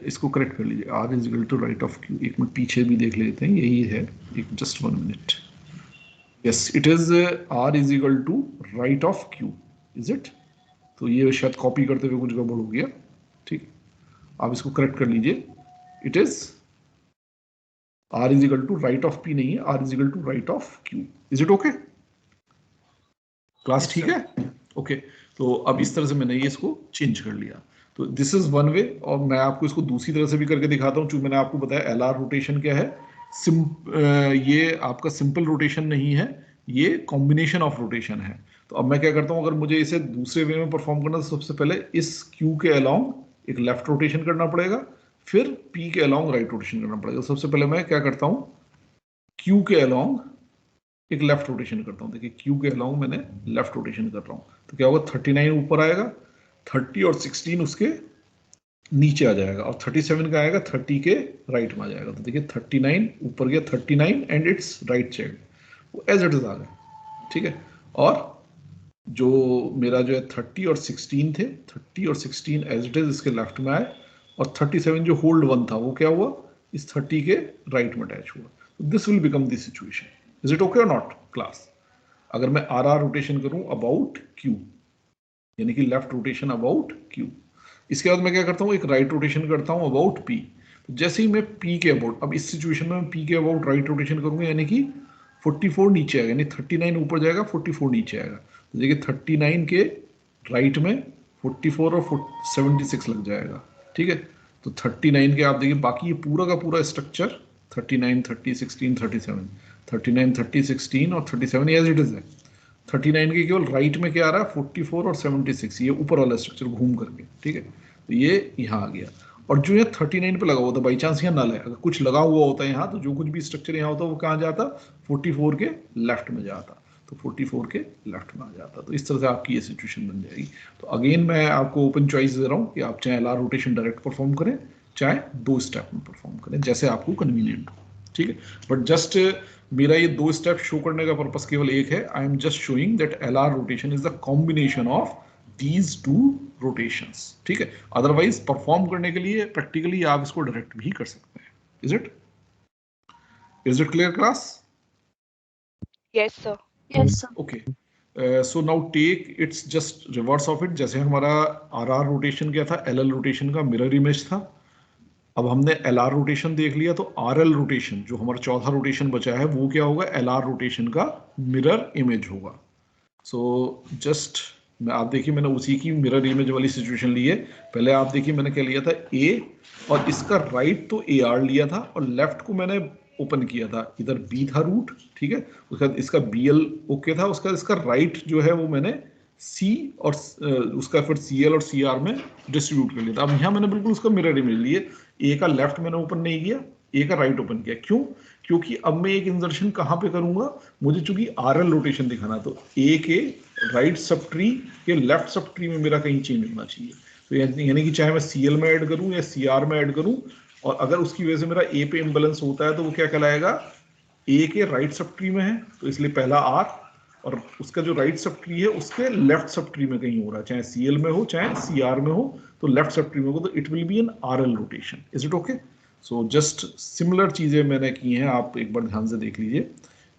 इसको करेक्ट कर लीजिए, R is equal to right of Q। एक minute पीछे भी देख लेते हैं, यही है। एक just 1 minute. Yes it is R is equal to right of Q। Is it? तो ये शायद कॉपी करते हुए कुछ गड़बड़ हो गया, ठीक। आप इसको करेक्ट कर लीजिए। It is R is equal to right of P नहीं है, R is equal to right of Q। Is it okay class? Yes, ठीक sir. है, ओके। तो अब इस तरह से मैंने ये इसको चेंज कर लिया। तो दिस इज वन वे। और मैं आपको इसको दूसरी तरह से भी करके दिखाता हूँ। चूंकि मैंने आपको बताया LR रोटेशन क्या है, ये आपका सिंपल रोटेशन नहीं है, ये कॉम्बिनेशन ऑफ रोटेशन है। तो अब मैं क्या करता हूँ, अगर मुझे इसे दूसरे वे में परफॉर्म करना, तो सबसे पहले इस Q के अलोंग एक लेफ्ट रोटेशन करना पड़ेगा, फिर P के अलोंग राइट रोटेशन करना पड़ेगा। सबसे पहले मैं क्या करता हूँ, Q के अलोंग एक लेफ्ट रोटेशन करता हूँ। देखिए Q के अलोंग मैंने लेफ्ट रोटेशन कर रहा हूँ, तो क्या होगा, 39 ऊपर आएगा, 30 और 16 उसके नीचे आ जाएगा, और 37 का आएगा 30 के राइट में आ जाएगा। तो देखिए 39 ऊपर गया, 39 एंड इट्स राइट चाइल्ड, वो एज इट इज आ गया, ठीक है। और जो मेरा जो है 30 और 16 थे, 30 और 16 एज इट इज इसके लेफ्ट में आए, और 37 जो होल्ड 1 था वो क्या हुआ, इस 30 के राइट में अटैच हुआ। This will become the situation. Is it okay और नॉट क्लास? अगर मैं आर रोटेशन करूं अबाउट Q, यानी कि लेफ्ट रोटेशन अबाउट Q, इसके बाद मैं क्या करता हूं, एक राइट रोटेशन करता हूं अबाउट P। तो जैसे ही मैं P के अबाउट, अब इस सिचुएशन में मैं P के अबाउट राइट रोटेशन करूंगा, यानी कि 44 नीचे आएगा, यानी 39 ऊपर जाएगा, 44 नीचे आएगा। तो देखिए 39 के राइट में 44 और 76 लग जाएगा, ठीक है। तो 39 के आप देखिए बाकी ये पूरा का पूरा स्ट्रक्चर 39, 30, 16, 37, 39, 30, 16 और 37 एज इट इज है। 39 के केवल राइट में क्या आ रहा है, 44 और 76, ये ऊपर वाला स्ट्रक्चर घूम करके, ठीक है। तो ये यहाँ आ गया, और जो ये 39 पे लगा हुआ था, बाई चांस यहाँ नल है, अगर कुछ लगा हुआ होता है यहाँ, तो जो कुछ भी स्ट्रक्चर यहाँ होता है वो कहाँ जाता, 44 के लेफ्ट में जाता, तो 44 के लेफ्ट में आ जाता। तो इस तरह से आपकी ये सिचुएशन बन जाएगी। तो अगेन मैं आपको ओपन चॉइस दे रहा हूँ कि आप चाहे LR रोटेशन डायरेक्ट परफॉर्म करें, चाहे 2 स्टेप में परफॉर्म करें, जैसे आपको कन्वीनियंट हो, ठीक है। बट जस्ट मेरा ये 2 स्टेप शो करने का पर्पस केवल एक है, I am just showing that LR rotation is the combination of these 2 rotations, ठीक है। अदरवाइज परफॉर्म करने के लिए प्रैक्टिकली आप इसको डायरेक्ट भी कर सकते हैं। Is it clear class? Yes, sir. Yes, sir. Okay, so now take it's just reverse of it. जैसे हमारा RR रोटेशन क्या था, LL रोटेशन का मिरर इमेज था। अब हमने LR रोटेशन देख लिया, तो RL रोटेशन जो हमारा चौथा रोटेशन बचा है, वो क्या होगा, LR रोटेशन का मिरर इमेज होगा। सो जस्ट आप देखिए, मैंने उसी की मिरर इमेज वाली सिचुएशन ली है। पहले आप देखिए मैंने क्या लिया था, A, और इसका राइट तो AR लिया था, और लेफ्ट को मैंने ओपन किया था, इधर B था रूट, ठीक है। उसका इसका BL ओके था, उसका इसका राइट जो है वो मैंने C और उसका फिर CL और CR में डिस्ट्रीब्यूट कर लिया था। अब यहाँ मैंने बिल्कुल उसका मिरर इमेज लिए, A का लेफ्ट मैंने ओपन नहीं किया, A का राइट ओपन किया। क्यों? क्योंकि अब मैं एक इंसर्शन कहाँ पे करूंगा, मुझे चूंकि RL रोटेशन दिखाना, तो A के राइट सब ट्री के लेफ्ट सब ट्री में मेरा कहीं चेंज होना चाहिए। तो यानी कि चाहे मैं CL में ऐड करूं या CR में ऐड करूं, और अगर उसकी वजह से मेरा A पे इम्बेलेंस होता है, तो वो क्या कहलाएगा, A के राइट सब ट्री में है, तो इसलिए पहला R, और उसका जो राइट सब ट्री है उसके लेफ्ट सब ट्री में कहीं हो रहा है, चाहे CL में हो चाहे CR में हो, तो लेफ्ट सब ट्री में हो, तो it will be an RL rotation. Is it okay? So just similar चीजें मैंने की हैं, आप एक बार ध्यान से देख लीजिए।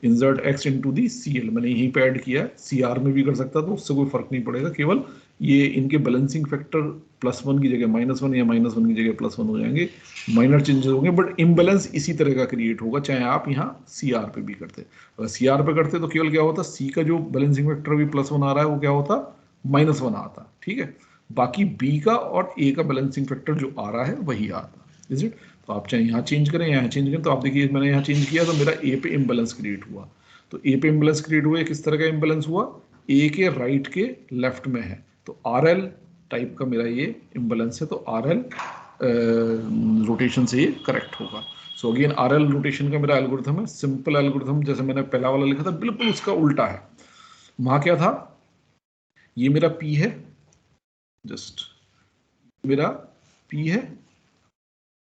Insert X into the CL मैंने यहीं पे ऐड किया, CR में भी कर सकता, तो उससे कोई फर्क नहीं पड़ेगा, केवल ये इनके बैलेंसिंग फैक्टर +1 की जगह -1 या -1 की जगह +1 हो जाएंगे, माइनर चेंजेस होंगे, बट इम्बैलेंस इसी तरह का क्रिएट होगा, चाहे आप यहाँ CR पे भी करते। अगर CR पे करते तो केवल क्या होता, C का जो बैलेंसिंग फैक्टर भी +1 आ रहा है वो क्या होता, -1 आता, ठीक है। बाकी B का और A का बैलेंसिंग फैक्टर जो आ रहा है वही आता। Is it? तो आप चाहे यहाँ चेंज करें, यहाँ चेंज करें, तो आप देखिए मैंने यहाँ चेंज किया तो मेरा A पे इम्बैलेंस क्रिएट हुआ। तो A पे इम्बैलेंस क्रिएट हुआ, किस तरह का इम्बैलेंस हुआ, A के राइट के लेफ्ट में है, तो RL टाइप का मेरा ये इम्बैलेंस है, तो RL रोटेशन से ये करेक्ट होगा। सो अगेन RL रोटेशन का मेरा एल्गोरिथम है, सिंपल एल्गोरिथम, जैसे मैंने पहला वाला लिखा था बिल्कुल उसका उल्टा है। वहां क्या था, ये मेरा P है, जस्ट मेरा P है,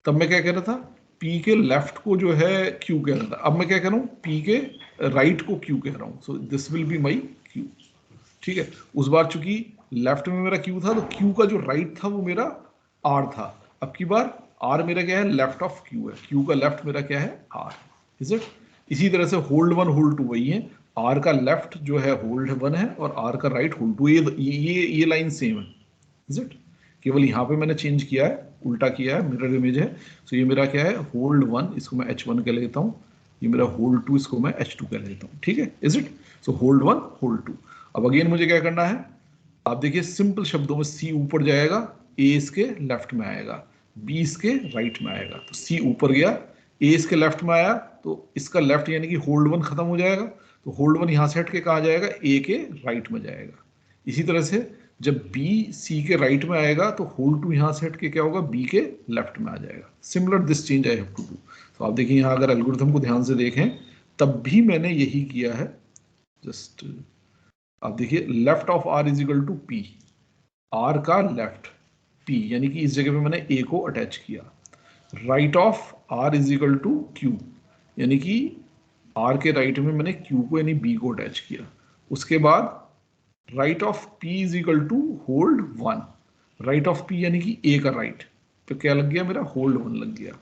तब मैं क्या कह रहा था, P के लेफ्ट को जो है Q कह रहा था, अब मैं क्या कह रहा हूँ, P के राइट को Q कह रहा हूँ। सो this will be my Q, ठीक है। उस बार चूंकि लेफ्ट में मेरा Q था, तो Q का जो राइट था वो मेरा R था। अब की बार R मेरा क्या है, लेफ्ट ऑफ Q है, Q का लेफ्ट मेरा क्या है, R। Is it? इसी तरह से होल्ड 1 होल्ड 2 वही है, R का लेफ्ट जो है होल्ड 1 है, और R का राइट होल्ड 2, ये लाइन सेम है। Is it? केवल यहाँ पे मैंने चेंज किया है, उल्टा किया है, मिरर इमेज है। सो ये मेरा क्या है, होल्ड 1, इसको मैं H1 कह लेता हूँ, ये मेरा होल्ड 2, इसको मैं H2 कह लेता हूँ, ठीक है। Is it? So hold 1 hold 2। अब अगेन मुझे क्या करना है, आप देखिए सिंपल शब्दों में, C ऊपर जाएगा, A इसके लेफ्ट में आएगा, B इसके राइट में आएगा, तो C ऊपर गया, A इसके लेफ्ट में आया, तो इसका लेफ्ट यानी कि होल्ड 1 खत्म हो जाएगा, तो होल्ड 1 यहाँ से हट के कहाँ जाएगा, ए के राइट में जाएगा। इसी तरह से जब बी सी के राइट में आएगा तो होल्ड 2 यहाँ से हट के क्या होगा, बी के लेफ्ट में आ जाएगा। Similar this change I have to do. तो आप देखिए यहाँ अगर एल्गोरिथम को ध्यान से देखें तब भी मैंने यही किया है। जस्ट आप देखिए left of R is equal to P, R का लेफ्ट पी, यानी कि इस जगह पे मैंने ए को अटैच किया। Right of R is equal to Q, यानी कि आर के राइट में मैंने क्यू को यानी बी को अटैच किया। उसके बाद right of P is equal to hold 1, right of P यानी कि ए का राइट, तो क्या लग गया मेरा, होल्ड 1 लग गया।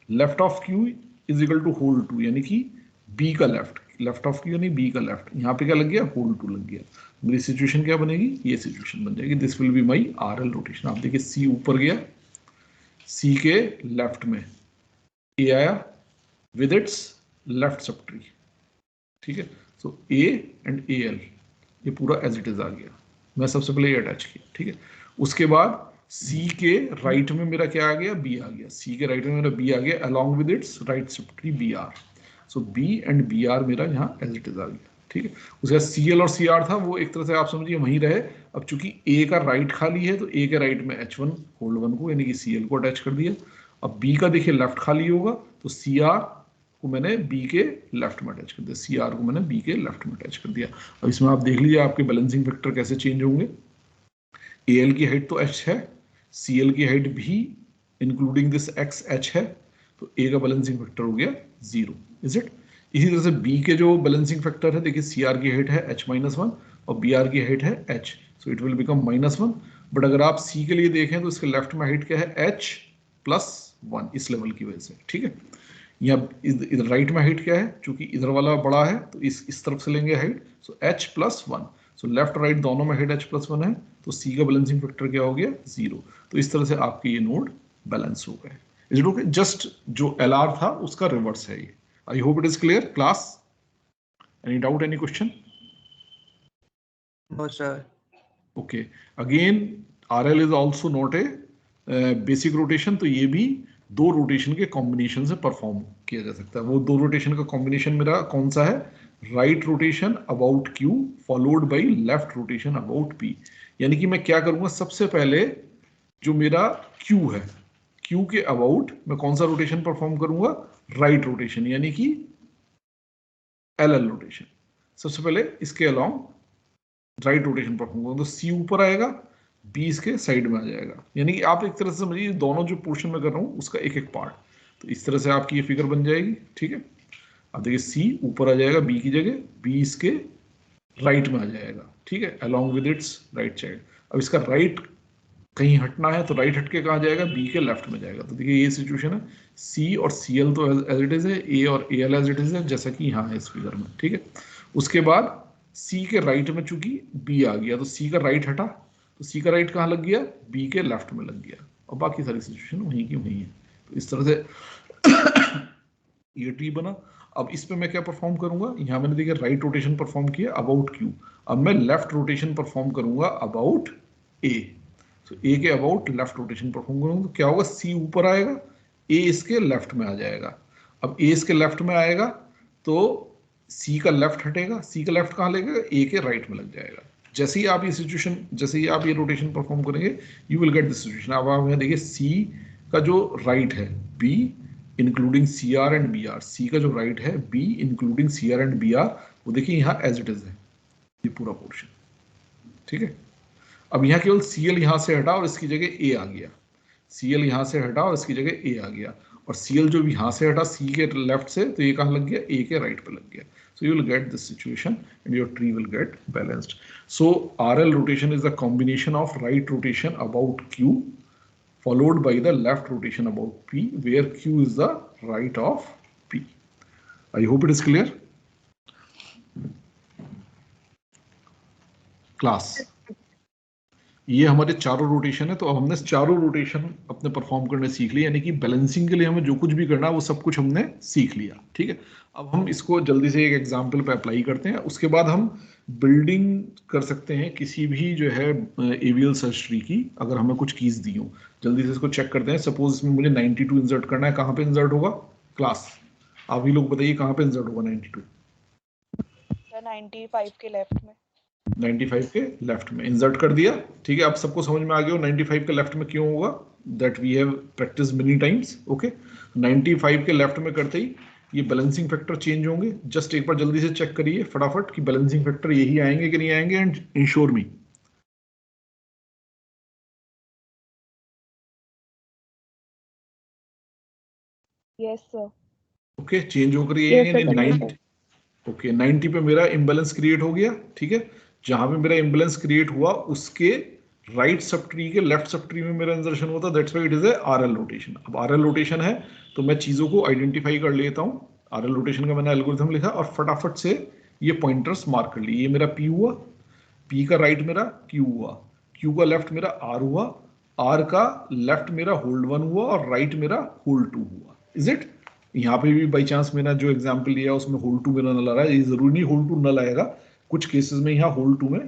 Left of Q is equal to hold 2, यानी कि बी का लेफ्ट, लेफ्ट ऑफ क्यू यानी बी का लेफ्ट, यहाँ पे क्या लग गया, होल्ड 2 लग गया। मेरी सिचुएशन क्या बनेगी, ये सिचुएशन बन जाएगी। This will be my R L rotation. आप देखिए सी ऊपर गया, सी के लेफ्ट में ए आया with its left sub tree, ठीक है। सो ए एंड ए एल ये पूरा एज इट इज आ गया, मैं सबसे पहले ये अटैच किया, ठीक है। उसके बाद सी के राइट में मेरा क्या आ गया, बी आ गया, सी के राइट में मेरा बी आ गया along with its right subtree B R. So B and B R मेरा यहाँ एज इट इज आ गया, ठीक है। उसके बाद सी एल और सी आर था वो एक तरह से आप समझिए वहीं रहे। अब चूंकि ए का राइट खाली है तो ए के राइट में H1 होल्ड 1 को यानी कि सी एल को अटैच कर दिया। अब बी का देखिए लेफ्ट खाली होगा तो सी आर को मैंने बी के लेफ्ट में अटैच कर दिया, सी आर को मैंने बी के लेफ्ट में अटैच कर दिया। अब इसमें आप देख लीजिए आपके बैलेंसिंग फैक्टर कैसे चेंज होंगे। ए एल की हाइट तो h है, सी एल की हाइट भी इंक्लूडिंग दिस एक्स h है, तो ए का बैलेंसिंग फैक्टर हो गया 0, इज इट। इसी तरह से बी के जो बैलेंसिंग फैक्टर है देखिए सी आर की हाइट है h-1 और बी आर की हाइट है h, so it will become -1। But अगर आप सी के लिए देखें तो इसके लेफ्ट में हाइट क्या है, h+1 इस लेवल की वजह से, ठीक है। यहाँ इधर राइट में हाइट क्या है, चूंकि इधर वाला बड़ा है तो इस तरफ से लेंगे हाइट, सो h+1। सो लेफ्ट राइट दोनों में हाइट h+1 है तो सी का बैलेंसिंग फैक्टर क्या हो गया, 0। तो इस तरह से आपके ये नोड बैलेंस हो गए। Is it okay? जस्ट जो LR था उसका रिवर्स है ये। I hope it is clear class. Any doubt, any question? No sir. Okay, again RL is also not a basic rotation, तो ये भी दो रोटेशन के कॉम्बिनेशन से परफॉर्म किया जा सकता है। वो दो रोटेशन का कॉम्बिनेशन मेरा कौन सा है, right rotation about Q followed by left rotation about P। यानी कि मैं क्या करूंगा, सबसे पहले जो मेरा Q है, Q के अबाउट मैं कौन सा रोटेशन परफॉर्म करूंगा, राइट रोटेशन, यानी कि LL रोटेशन। सबसे पहले इसके अलोंग राइट रोटेशन परफॉर्म करूंगा तो C ऊपर आएगा, B इसके साइड में आ जाएगा। यानी कि आप एक तरह से समझिए दोनों जो पोर्शन में कर रहा हूं उसका एक एक पार्ट। तो इस तरह से आपकी ये फिगर बन जाएगी, ठीक है। अब देखिए C ऊपर आ जाएगा B की जगह, B इसके राइट में आ जाएगा, ठीक है, along with its right side. अब इसका राइट कहीं हटना है तो राइट हट के कहाँ जाएगा, B के लेफ्ट में जाएगा। तो देखिए ये सिचुएशन है, C और CL तो एज इट इज है, A और AL एज इट इज है, जैसा कि यहाँ है इस फिगर में, ठीक है। उसके बाद C के राइट में चूंकि B आ गया तो C का राइट हटा, तो C का राइट कहाँ लग गया, B के लेफ्ट में लग गया, और बाकी सारी सिचुएशन वहीं की वहीं है। तो इस तरह से ये ट्री बना। अब इस पे मैं क्या परफॉर्म करूंगा, यहाँ मैंने देखिए राइट रोटेशन परफॉर्म किया अबाउट Q, अब मैं लेफ्ट रोटेशन परफॉर्म करूंगा अबाउट A। तो A के अबाउट लेफ्ट रोटेशन परफॉर्म करूंगा तो क्या होगा, C ऊपर आएगा, A इसके लेफ्ट में आ जाएगा। अब A इसके लेफ्ट में आएगा तो C का लेफ्ट हटेगा, C का लेफ्ट कहाँ लगेगा, A के राइट में लग जाएगा। जैसे ही आप ये सिचुएशन, जैसे ही आप ये रोटेशन परफॉर्म करेंगे you will get this situation. अब आप यहाँ देखिए C का जो राइट है B including CR and BR, C का जो राइट है B including CR and BR, वो देखिए यहाँ एज इट इज है ये पूरा पोर्शन, ठीक है। अब यहाँ केवल CL यहाँ से हटा और इसकी जगह A आ गया, CL यहाँ से हटा और इसकी जगह A आ गया, और CL जो भी यहाँ से हटा C के लेफ्ट से तो ये कहाँ लग गया, A के राइट पे लग गया। So you will get this situation and your tree will get balanced. So RL rotation is a combination of right rotation about Q followed by the left rotation about P, where Q is the right of P. I hope it is clear. Class. ये हमारे चारों rotation है, तो अब हमने चारों rotation अपने perform करने सीख लिए, यानी कि बैलेंसिंग के लिए हमें जो कुछ भी करना है वो सब कुछ हमने सीख लिया, ठीक है। अब हम इसको जल्दी से एक एग्जांपल पे अप्लाई करते हैं, उसके बाद हम बिल्डिंग कर सकते हैं किसी भी जो है एवीएल सर्च ट्री की, अगर हमें कुछ कीज दी हो। जल्दी से इसको चेक करते हैं। सपोज इसमें मुझे 92 इंसर्ट करना है, कहाँ पे इंसर्ट होगा क्लास, आप ही लोग बताइए कहाँ पे इंसर्ट होगा 92? 95 के लेफ्ट में। 95 के लेफ्ट में इंसर्ट कर दिया। ठीक है, अब सबको समझ में आ गया 95 के लेफ्ट में क्यों होगा, that we have practice many times. Okay, 95 के लेफ्ट में करते ही ये बैलेंसिंग फैक्टर चेंज होंगे। जस्ट एक बार जल्दी से चेक करिए फटाफट कि बैलेंसिंग फैक्टर यही आएंगे कि नहीं आएंगे, and ensure me. Yes sir. Okay, change होकर ये Yes, आएंगे। sir, 90 ओके 90 पे मेरा इम्बैलेंस क्रिएट हो गया। ठीक है, जहां पे मेरा इम्बैलेंस क्रिएट हुआ उसके राइट सब ट्री के लेफ्ट सब ट्री में मेरा इंसर्शन होता, that's why it is A RL rotation. अब आरएल रोटेशन है तो मैं चीजों को आइडेंटिफाई कर लेता हूं। आरएल रोटेशन का मैंने एल्गोरिथम लिखा और फटाफट से ये पॉइंटर्स मार्क कर लिए। ये मेरा पी हुआ, पी का राइट मेरा क्यू हुआ, क्यू का लेफ्ट मेरा आर हुआ, आर का लेफ्ट मेरा होल्ड 1 हुआ और राइट मेरा होल्ड 2 हुआ। Is it? यहाँ पे भी बाई चांस मैंने जो एग्जांपल लिया उसमें होल्ड 2 मेरा नल आ रहा है, ये जरूरी नहीं होल्ड 2 नल आएगा, कुछ केसेस में यहाँ होल्ड 2 में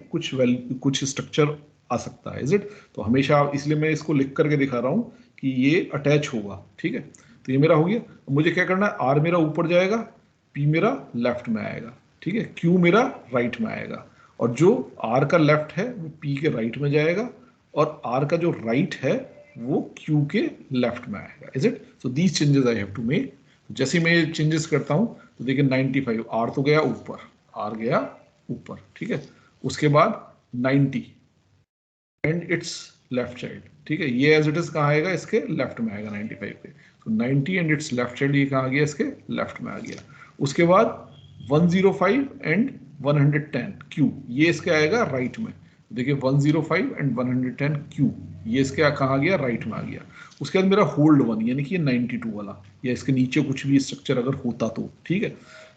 कुछ स्ट्रक्चर आ सकता है। Is it? तो हमेशा इसलिए मैं इसको लिख करके दिखा रहा हूँ कि ये अटैच होगा। ठीक है, तो ये मेरा हो गया। मुझे क्या करना है, आर मेरा ऊपर जाएगा, पी मेरा लेफ्ट में आएगा, ठीक है, क्यू मेरा राइट में आएगा, और जो आर का लेफ्ट है वो पी के राइट में जाएगा, और आर का जो राइट है वो क्यू के लेफ्ट में आएगा। Is it? So these changes I have to make. जैसे मैं ये चेंजेस करता हूं तो देखिए 95 आर तो गया ऊपर, आर गया ऊपर, ठीक है, उसके बाद 90 एंड इट्स लेफ्ट साइड। ठीक है, ये एज इट इज कहाँ आएगा, इसके लेफ्ट में आएगा 95 पे। तो 90 एंड इट्स लेफ्ट साइड ये कहाँ आ गया, इसके लेफ्ट में आ गया। उसके बाद 105 एंड 110 क्यू ये इसके आएगा राइट में। देखिए 105 एंड 110 क्यू ये इसके कहाँ आ गया, राइट में आ गया। उसके बाद मेरा होल्ड 1 यानी कि ये 92 वाला, या इसके नीचे कुछ भी स्ट्रक्चर अगर होता तो, ठीक है,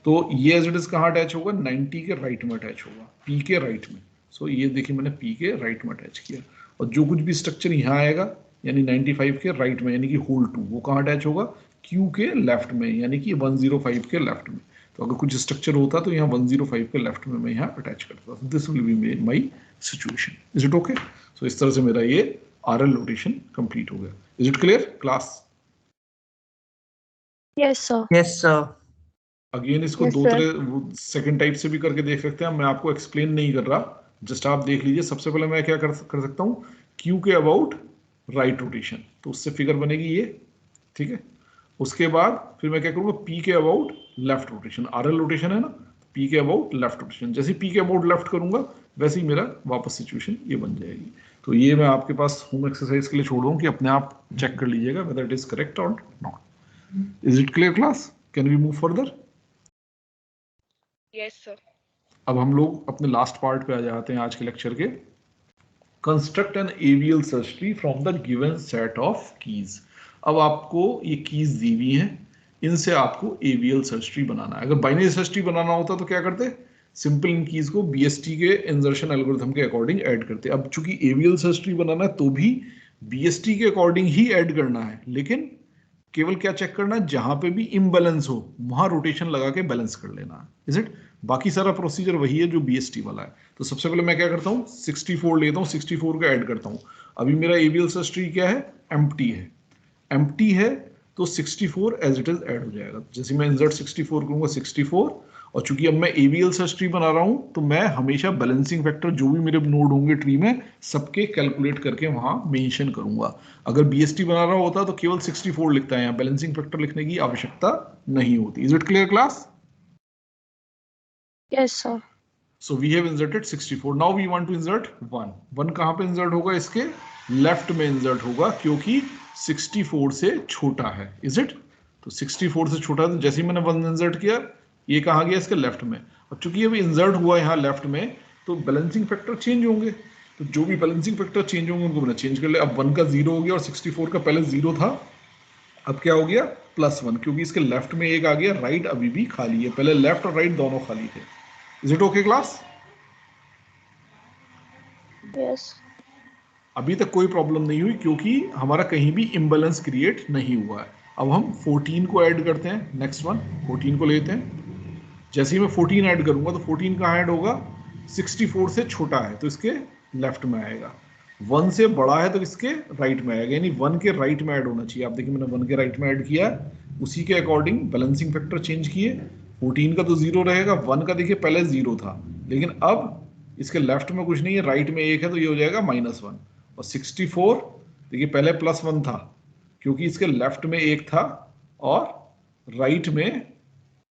तो ये एज इट इज कहाँ अटैच होगा, 90 के राइट में अटैच होगा, पी के राइट में। सो ये देखिए मैंने पी के राइट में अटैच किया, और जो कुछ भी स्ट्रक्चर यहाँ आएगा यानी 95 के राइट में यानी कि होल्ड 2 वो कहाँ अटैच होगा, क्यू के लेफ्ट में यानी कि 105 के लेफ्ट में। तो अगर कुछ स्ट्रक्चर होता तो यहाँ 105 के लेफ्ट में मैं यहाँ अटैच करता। This will be my situation. Is it okay? So इस तरह से मेरा ये आरएल रोटेशन कंप्लीट हो गया। Is it clear class? Yes, sir. Yes sir. Again इसको Yes, दो sir. तरह सेकंड टाइप से भी करके देख सकते हैं, मैं आपको एक्सप्लेन नहीं कर रहा, जस्ट आप देख लीजिए। सबसे पहले मैं क्या कर सकता हूँ, क्यू के अबाउट राइट रोटेशन, तो उससे फिगर बनेगी ये, ठीक है। उसके बाद फिर मैं क्या करूँगा, पी के about left rotation, RL rotation है ना, पी के अबाउट लेफ्ट रोटेशन, जैसे पी के अबाउट लेफ्ट करूंगा वैसे ही मेरा वापस सिचुएशन ये बन जाएगी। तो ये मैं आपके पास होम एक्सरसाइज के लिए छोड़ दूँ कि अपने आप चेक कर लीजिएगा वेदर इट इज करेक्ट और not. Is it clear class? Can we move further? Yes sir. अब हम लोग अपने लास्ट पार्ट पे आ जाते हैं आज के लेक्चर के। Construct N AVL search tree from the given set of keys. अब आपको ये कीज दी हुई हैं, इनसे आपको एवीएल सर्च ट्री बनाना है। अगर बाइनरी सर्च ट्री बनाना होता तो क्या करते, सिंपल इन कीज को बीएसटी के इंसर्शन एल्गोरिथम के अकॉर्डिंग ऐड करते। अब चूंकि एवीएल सर्च ट्री बनाना है तो भी बीएसटी के अकॉर्डिंग ही ऐड करना है, लेकिन केवल क्या चेक करना है, जहां पे भी इम्बैलेंस हो वहां रोटेशन लगा के बैलेंस कर लेना है। Is it? बाकी सारा प्रोसीजर वही है जो बीएसटी वाला है। तो सबसे पहले मैं क्या करता हूँ, 64 लेता हूँ, 64 का ऐड करता हूँ। अभी मेरा एवीएल सर्च ट्री क्या है, एम्प्टी है, एम्प्टी है तो 64 एज इट इज ऐड हो जाएगा। जैसे मैं इंसर्ट 64 करूंगा 64, और चूंकि अब मैं एवीएल सर्च ट्री बना रहा हूं तो मैं हमेशा बैलेंसिंग फैक्टर जो भी मेरे नोड होंगे ट्री में सबके कैलकुलेट करके वहां मेंशन करूंगा। अगर बीएसटी बना रहा होता तो केवल 64 लिखता है, यहाँ बैलेंसिंग फैक्टर लिखने की आवश्यकता नहीं होती। Is it clear class? Yes, sir. So we have inserted 64. Now we want to insert 1. 1 कहाँ पे इंसर्ट होगा, इसके लेफ्ट में इंसर्ट होगा क्योंकि 64 से छोटा है। Is it? तो 64 से छोटा है तो जैसे ही मैंने 1 इंसर्ट किया ये कहाँ गया, इसके लेफ्ट में। अब चूंकि ये भी इंसर्ट हुआ यहाँ लेफ्ट में तो बैलेंसिंग फैक्टर चेंज होंगे, तो जो भी बैलेंसिंग फैक्टर चेंज होंगे उनको मैंने चेंज कर लिया। अब 1 का 0 हो गया और 64 का पहले 0 था, अब क्या हो गया +1, क्योंकि इसके लेफ्ट में एक आ गया, राइट अभी भी खाली है, पहले लेफ्ट और राइट दोनों खाली थे। Is it okay class? Yes. अभी तक कोई प्रॉब्लम नहीं हुई क्योंकि हमारा कहीं भी इम्बैलेंस क्रिएट नहीं हुआ है। अब हम 14 को ऐड करते हैं, नेक्स्ट वन 14 को लेते हैं। जैसे ही मैं 14 ऐड करूंगा तो 14 कहाँ ऐड होगा, 64 से छोटा है तो इसके लेफ्ट में आएगा, 1 से बड़ा है तो इसके राइट में आएगा, यानी 1 के राइट में ऐड होना चाहिए। आप देखिए मैंने 1 के राइट में ऐड किया, उसी के अकॉर्डिंग बैलेंसिंग फैक्टर चेंज किए, 14 का तो 0 रहेगा, 1 का देखिए पहले 0 था, लेकिन अब इसके लेफ्ट में कुछ नहीं है, राइट में 1 है, तो ये हो जाएगा -1। और 64 देखिए पहले +1 था, क्योंकि इसके लेफ्ट में 1 था और राइट में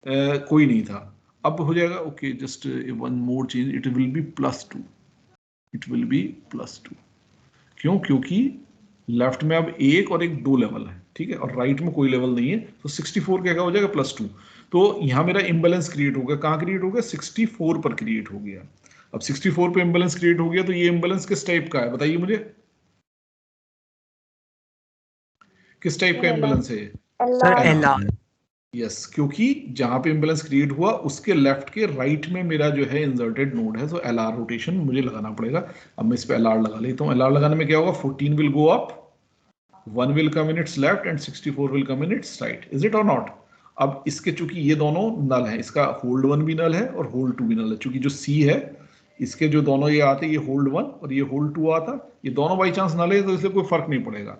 कोई नहीं था। अब हो जाएगा, okay, just one more change, it will B +2, it will B +2। क्यों? क्योंकि लेफ्ट में अब 1 और 2 लेवल है, ठीक है, और राइट में कोई लेवल नहीं है, तो 64 क्या हो जाएगा +2। तो यहां मेरा इम्बैलेंस क्रिएट हो गया। कहां क्रिएट हो गया? 64 पर क्रिएट हो गया। अब 64 पे इम्बैलेंस क्रिएट हो गया, तो ये इम्बैलेंस किस टाइप का है बताइए मुझे, किस टाइप का इम्बैलेंस है? Sir LR LR। यस, क्योंकि जहां पे इम्बैलेंस क्रिएट हुआ उसके लेफ्ट के राइट में मेरा जो है इंसर्टेड नोड है, सो LR रोटेशन मुझे लगाना पड़ेगा। अब मैं इस पे LR लगा लेता हूं। LR लगाने में क्या होगा? 14 will go up, 1 will come in its left and 64 will come in its right. Is it or not? अब इसके चूंकि ये दोनों नल है, इसका होल्ड 1 भी नल है और होल्ड 2 भी नल है, चूंकि जो C है इसके जो दोनों ये आते, ये होल्ड 1 और ये होल्ड 2 आता, ये दोनों बाई चांस नल है, तो इसलिए कोई फर्क नहीं पड़ेगा।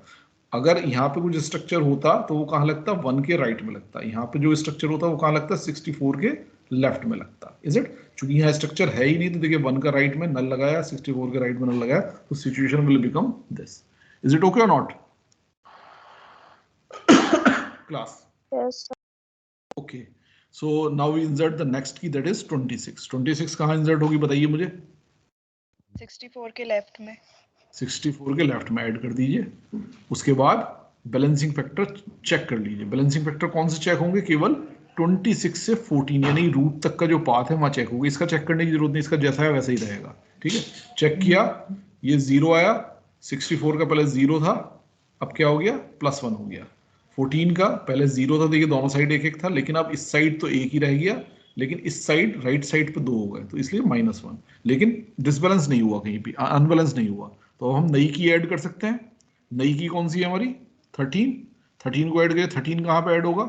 अगर यहाँ पे कुछ स्ट्रक्चर होता तो वो कहाँ लगता? 1 के राइट में लगता। यहाँ पे जो स्ट्रक्चर होता वो कहाँ लगता? 64 के लेफ्ट में लगता। Is it? चूंकि यहाँ स्ट्रक्चर है ही नहीं, तो देखिए 1 का राइट में नल लगाया, 64 के राइट में नल लगाया, तो situation will become this. Is it okay और not class? yes sir. Okay, so now we insert the next key, that is 26. 26 कहाँ insert होगी बताइए मुझे? 64 के लेफ्ट में। 64 के लेफ्ट में ऐड कर दीजिए। उसके बाद बैलेंसिंग फैक्टर चेक कर लीजिए। बैलेंसिंग फैक्टर कौन से चेक होंगे? केवल 26 से 14 यानी रूट तक का जो पाथ है वहां चेक होगा। इसका चेक करने की जरूरत नहीं, इसका जैसा है वैसा ही रहेगा, ठीक है। चेक किया, ये 0 आया, 64 का पहले 0 था, अब क्या हो गया? +1 हो गया। 14 का पहले 0 था, देखिए दोनों साइड 1 1 था, लेकिन अब इस साइड तो 1 ही रह गया, लेकिन इस साइड राइट साइड पे 2 हो गए, तो इसलिए -1। लेकिन डिसबैलेंस नहीं हुआ, कहीं भी अनबैलेंस नहीं हुआ। तो अब हम नई की ऐड कर सकते हैं। नई की कौन सी है हमारी? 13। 13 को ऐड करिए। 13 कहाँ पे ऐड होगा?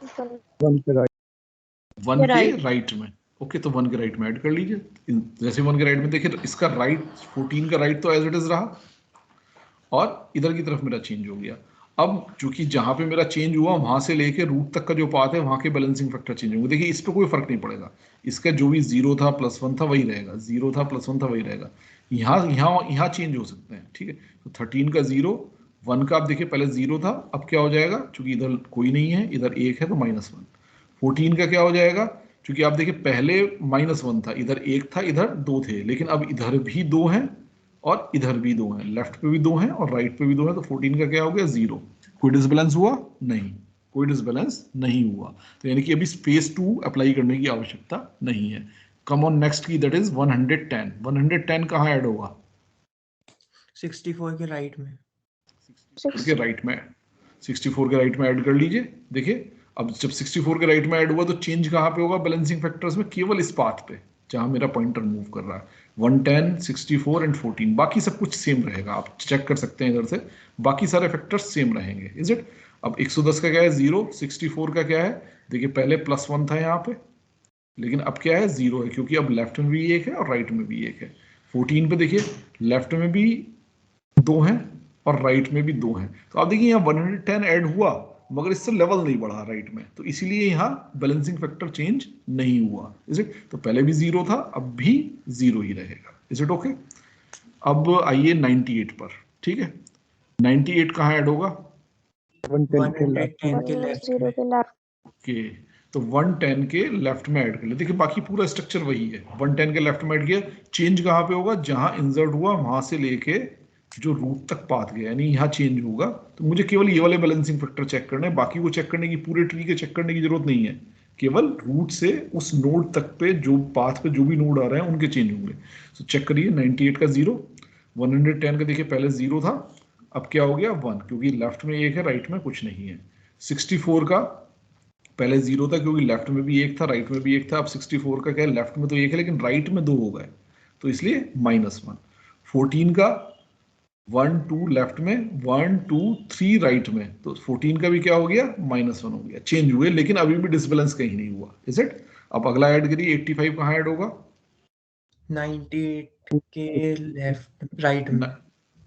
1 1 के right. राइट में। ओके, तो 1 के राइट में ऐड कर लीजिए। जैसे 1 के राइट में देखिए, तो इसका राइट 14 का राइट तो एज इट इज रहा और इधर की तरफ मेरा चेंज हो गया। अब चूंकि जहां पे मेरा चेंज हुआ वहां से लेके रूट तक का जो पाथ है वहां के बैलेंसिंग फैक्टर चेंज होंगे। देखिए इस पे कोई फर्क नहीं पड़ेगा, इसका जो भी 0 था +1 था वही रहेगा, 0 था +1 था वही रहेगा। यहाँ यहाँ यहाँ चेंज हो सकते हैं, ठीक है। तो 13 का 0, 1 का आप देखिए पहले 0 था, अब क्या हो जाएगा? चूंकि इधर कोई नहीं है, इधर 1 है, तो -1। 14 का क्या हो जाएगा? क्योंकि आप देखिए पहले -1 था, इधर 1 था, इधर 2 थे, लेकिन अब इधर भी 2 हैं और इधर भी 2 हैं, लेफ्ट पे भी 2 हैं और राइट पे भी 2 हैं, तो 14 का क्या हो गया? 0। कोई डिसबैलेंस हुआ? नहीं, कोई डिसबैलेंस नहीं हुआ। तो यानी कि अभी स्पेस 2 अप्लाई करने की आवश्यकता नहीं है। कम ऑन नेक्स्ट की, दैट इज 110। 110 कहाँ ऐड होगा? 64 के राइट में। 64 के राइट में, 64 के राइट में ऐड कर लीजिए। देखिए अब जब 64 के राइट में ऐड हुआ तो चेंज कहाँ पे होगा बैलेंसिंग फैक्टर्स में? केवल इस पाथ पे जहां मेरा पॉइंटर मूव कर रहा है। 110, 64 एंड 14, बाकी सब कुछ सेम रहेगा, आप चेक कर सकते हैं इधर से, बाकी सारे फैक्टर्स सेम रहेंगे। Is it? अब 110 का क्या है? 0। 64 का क्या है? देखिए पहले +1 था यहाँ पे, लेकिन अब क्या है? 0 है, क्योंकि अब लेफ्ट में भी 1 है और राइट में भी 1 है। 14 पे देखिए लेफ्ट में भी 2 हैं और राइट में भी 2 हैं, तो आप देखिए यहाँ 110 ऐड हुआ मगर इससे लेवल नहीं बढ़ा राइट में, तो इसीलिए यहाँ बैलेंसिंग फैक्टर चेंज नहीं हुआ। Is it? तो पहले भी 0 था, अब भी 0 ही रहेगा। Is it okay? अब आइए 98 पर, ठीक है। 98 कहाँ ऐड होगा? 110 के लेफ्ट 110 में। के left. ओके, तो 110 के लेफ्ट में ऐड कर ले। देखिए बाकी पूरा स्ट्रक्चर वही है, 110 के लेफ्ट में ऐड किया। चेंज कहाँ पे होगा? जहां इंसर्ट हुआ वहां से लेके जो रूट तक पाथ गया, यानी यहाँ चेंज होगा। तो मुझे केवल ये वाले बैलेंसिंग फैक्टर चेक करने हैं, बाकी को चेक करने की, पूरे ट्री के चेक करने की जरूरत नहीं है। केवल रूट से उस नोड तक पे जो पाथ पे जो भी नोड आ रहे हैं उनके चेंज होंगे। तो चेक करिए 98 का 0, 110 का देखिए पहले 0 था, अब क्या हो गया? 1, क्योंकि लेफ्ट में 1 है, राइट में कुछ नहीं है। 64 का पहले 0 था, क्योंकि लेफ्ट में भी 1 था, राइट में भी 1 था। अब 64 का क्या है? लेफ्ट में तो 1 है लेकिन राइट में 2 हो गए, तो इसलिए -1। 14 का 1 2 लेफ्ट में, 1 2 3 राइट में, तो 14 का भी क्या हो गया? -1 हो गया। चेंज हुए लेकिन अभी भी डिसबैलेंस कहीं नहीं हुआ। Is it? अब अगला ऐड करिए, 85 कहाँ ऐड होगा? 98 के लेफ्ट राइट में।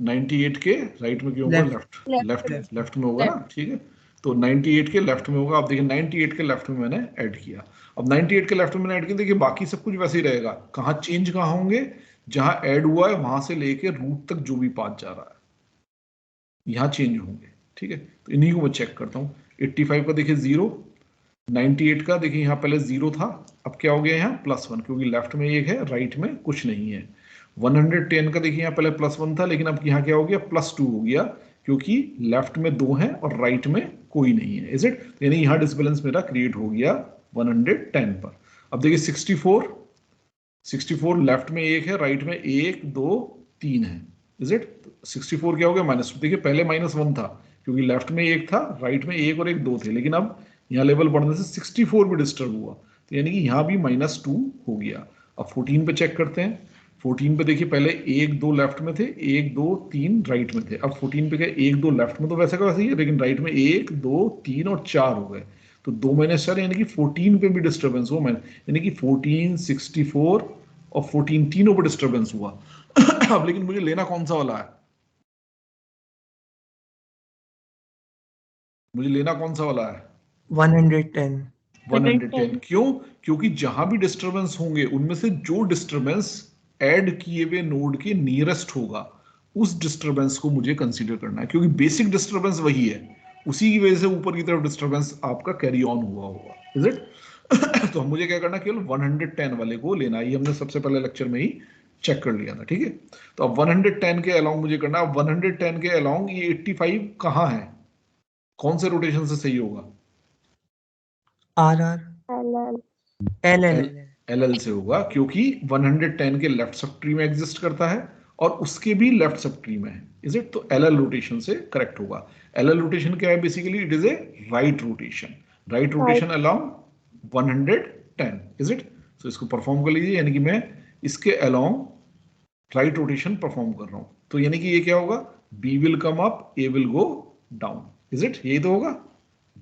98 के राइट में क्यों होगा? Left left Left. लेफ्ट में होगा ना, ठीक है। तो 98 के लेफ्ट में होगा। आप देखिए 98 के लेफ्ट में मैंने ऐड किया। अब 98 के लेफ्ट में मैंने ऐड किया, देखिए बाकी सब कुछ वैसे ही रहेगा। कहाँ चेंज कहाँ होंगे, जहां ऐड हुआ है वहां से लेके रूट तक जो भी पाथ जा रहा है यहाँ चेंज होंगे, ठीक है। तो इन्हीं को मैं चेक करता हूँ। 85 का देखिए 0, 98 का देखिए यहाँ पहले 0 था, अब क्या हो गया यहाँ +1, क्योंकि लेफ्ट में 1 है राइट में कुछ नहीं है। 110 का देखिए यहाँ पहले +1 था, लेकिन अब यहाँ क्या हो गया +2 हो गया, क्योंकि लेफ्ट में 2 है और राइट में कोई नहीं है, इज इट। यानी यहाँ डिसबैलेंस मेरा क्रिएट हो गया 110 पर। अब देखिए 64 लेफ्ट में 1 है, राइट में 1 2 3 है, इज इट। 64 क्या हो गया -2। देखिए पहले -1 था, क्योंकि लेफ्ट में 1 था, राइट में 1 और 1 2 थे, लेकिन अब यहाँ लेवल बढ़ने से 64 भी डिस्टर्ब हुआ, तो यानी कि यहाँ भी -2 हो गया। अब 14 पे चेक करते हैं। 14 पे देखिए पहले 1 2 लेफ्ट में थे, 1 2 3 राइट में थे। अब 14 पे क्या 1 2 लेफ्ट में तो वैसे का वैसे ही है, लेकिन राइट में 1 2 3 और 4 हो गए, तो 2 - 4 यानी कि 14 पे भी डिस्टर्बेंस हुआ, यानी कि 14 64 और 14 तीनों पे डिस्टर्बेंस हुआ। अब लेकिन मुझे लेना कौन सा वाला है, मुझे लेना कौन सा वाला है 110। 110। क्यों? क्योंकि जहां भी डिस्टरबेंस होंगे उनमें से जो डिस्टरबेंस ऐड किए हुए नोड के नियरेस्ट होगा उस डिस्टरबेंस को मुझे कंसीडर करना है, क्योंकि बेसिक डिस्टरबेंस वही है, उसी की वजह से ऊपर की तरफ डिस्टरबेंस आपका कैरी ऑन हुआ होगा, इज इट। तो मुझे क्या करना, केवल 110 वाले को लेना, ये हमने सबसे पहले लेक्चर में ही चेक कर लिया था, ठीक है। तो अब 110 के अलोंग मुझे करना, 110 के अलोंग ये 85 कहाँ है, कौन से रोटेशन से सही होगा, RR LL LL LL से होगा, क्योंकि 110 के लेफ्ट सब ट्री में एग्जिस्ट करता है और उसके भी लेफ्ट सब ट्री में है, इज इट। तो LL रोटेशन से करेक्ट होगा। LL रोटेशन क्या है, basically it is A right rotation, right rotation along 110, is it. तो इसको परफॉर्म कर लीजिए, यानी कि मैं इसके अलोंग राइट रोटेशन परफॉर्म कर रहा हूं, तो यानी कि ये क्या होगा, B will come up, A will go down, is it. यही तो होगा,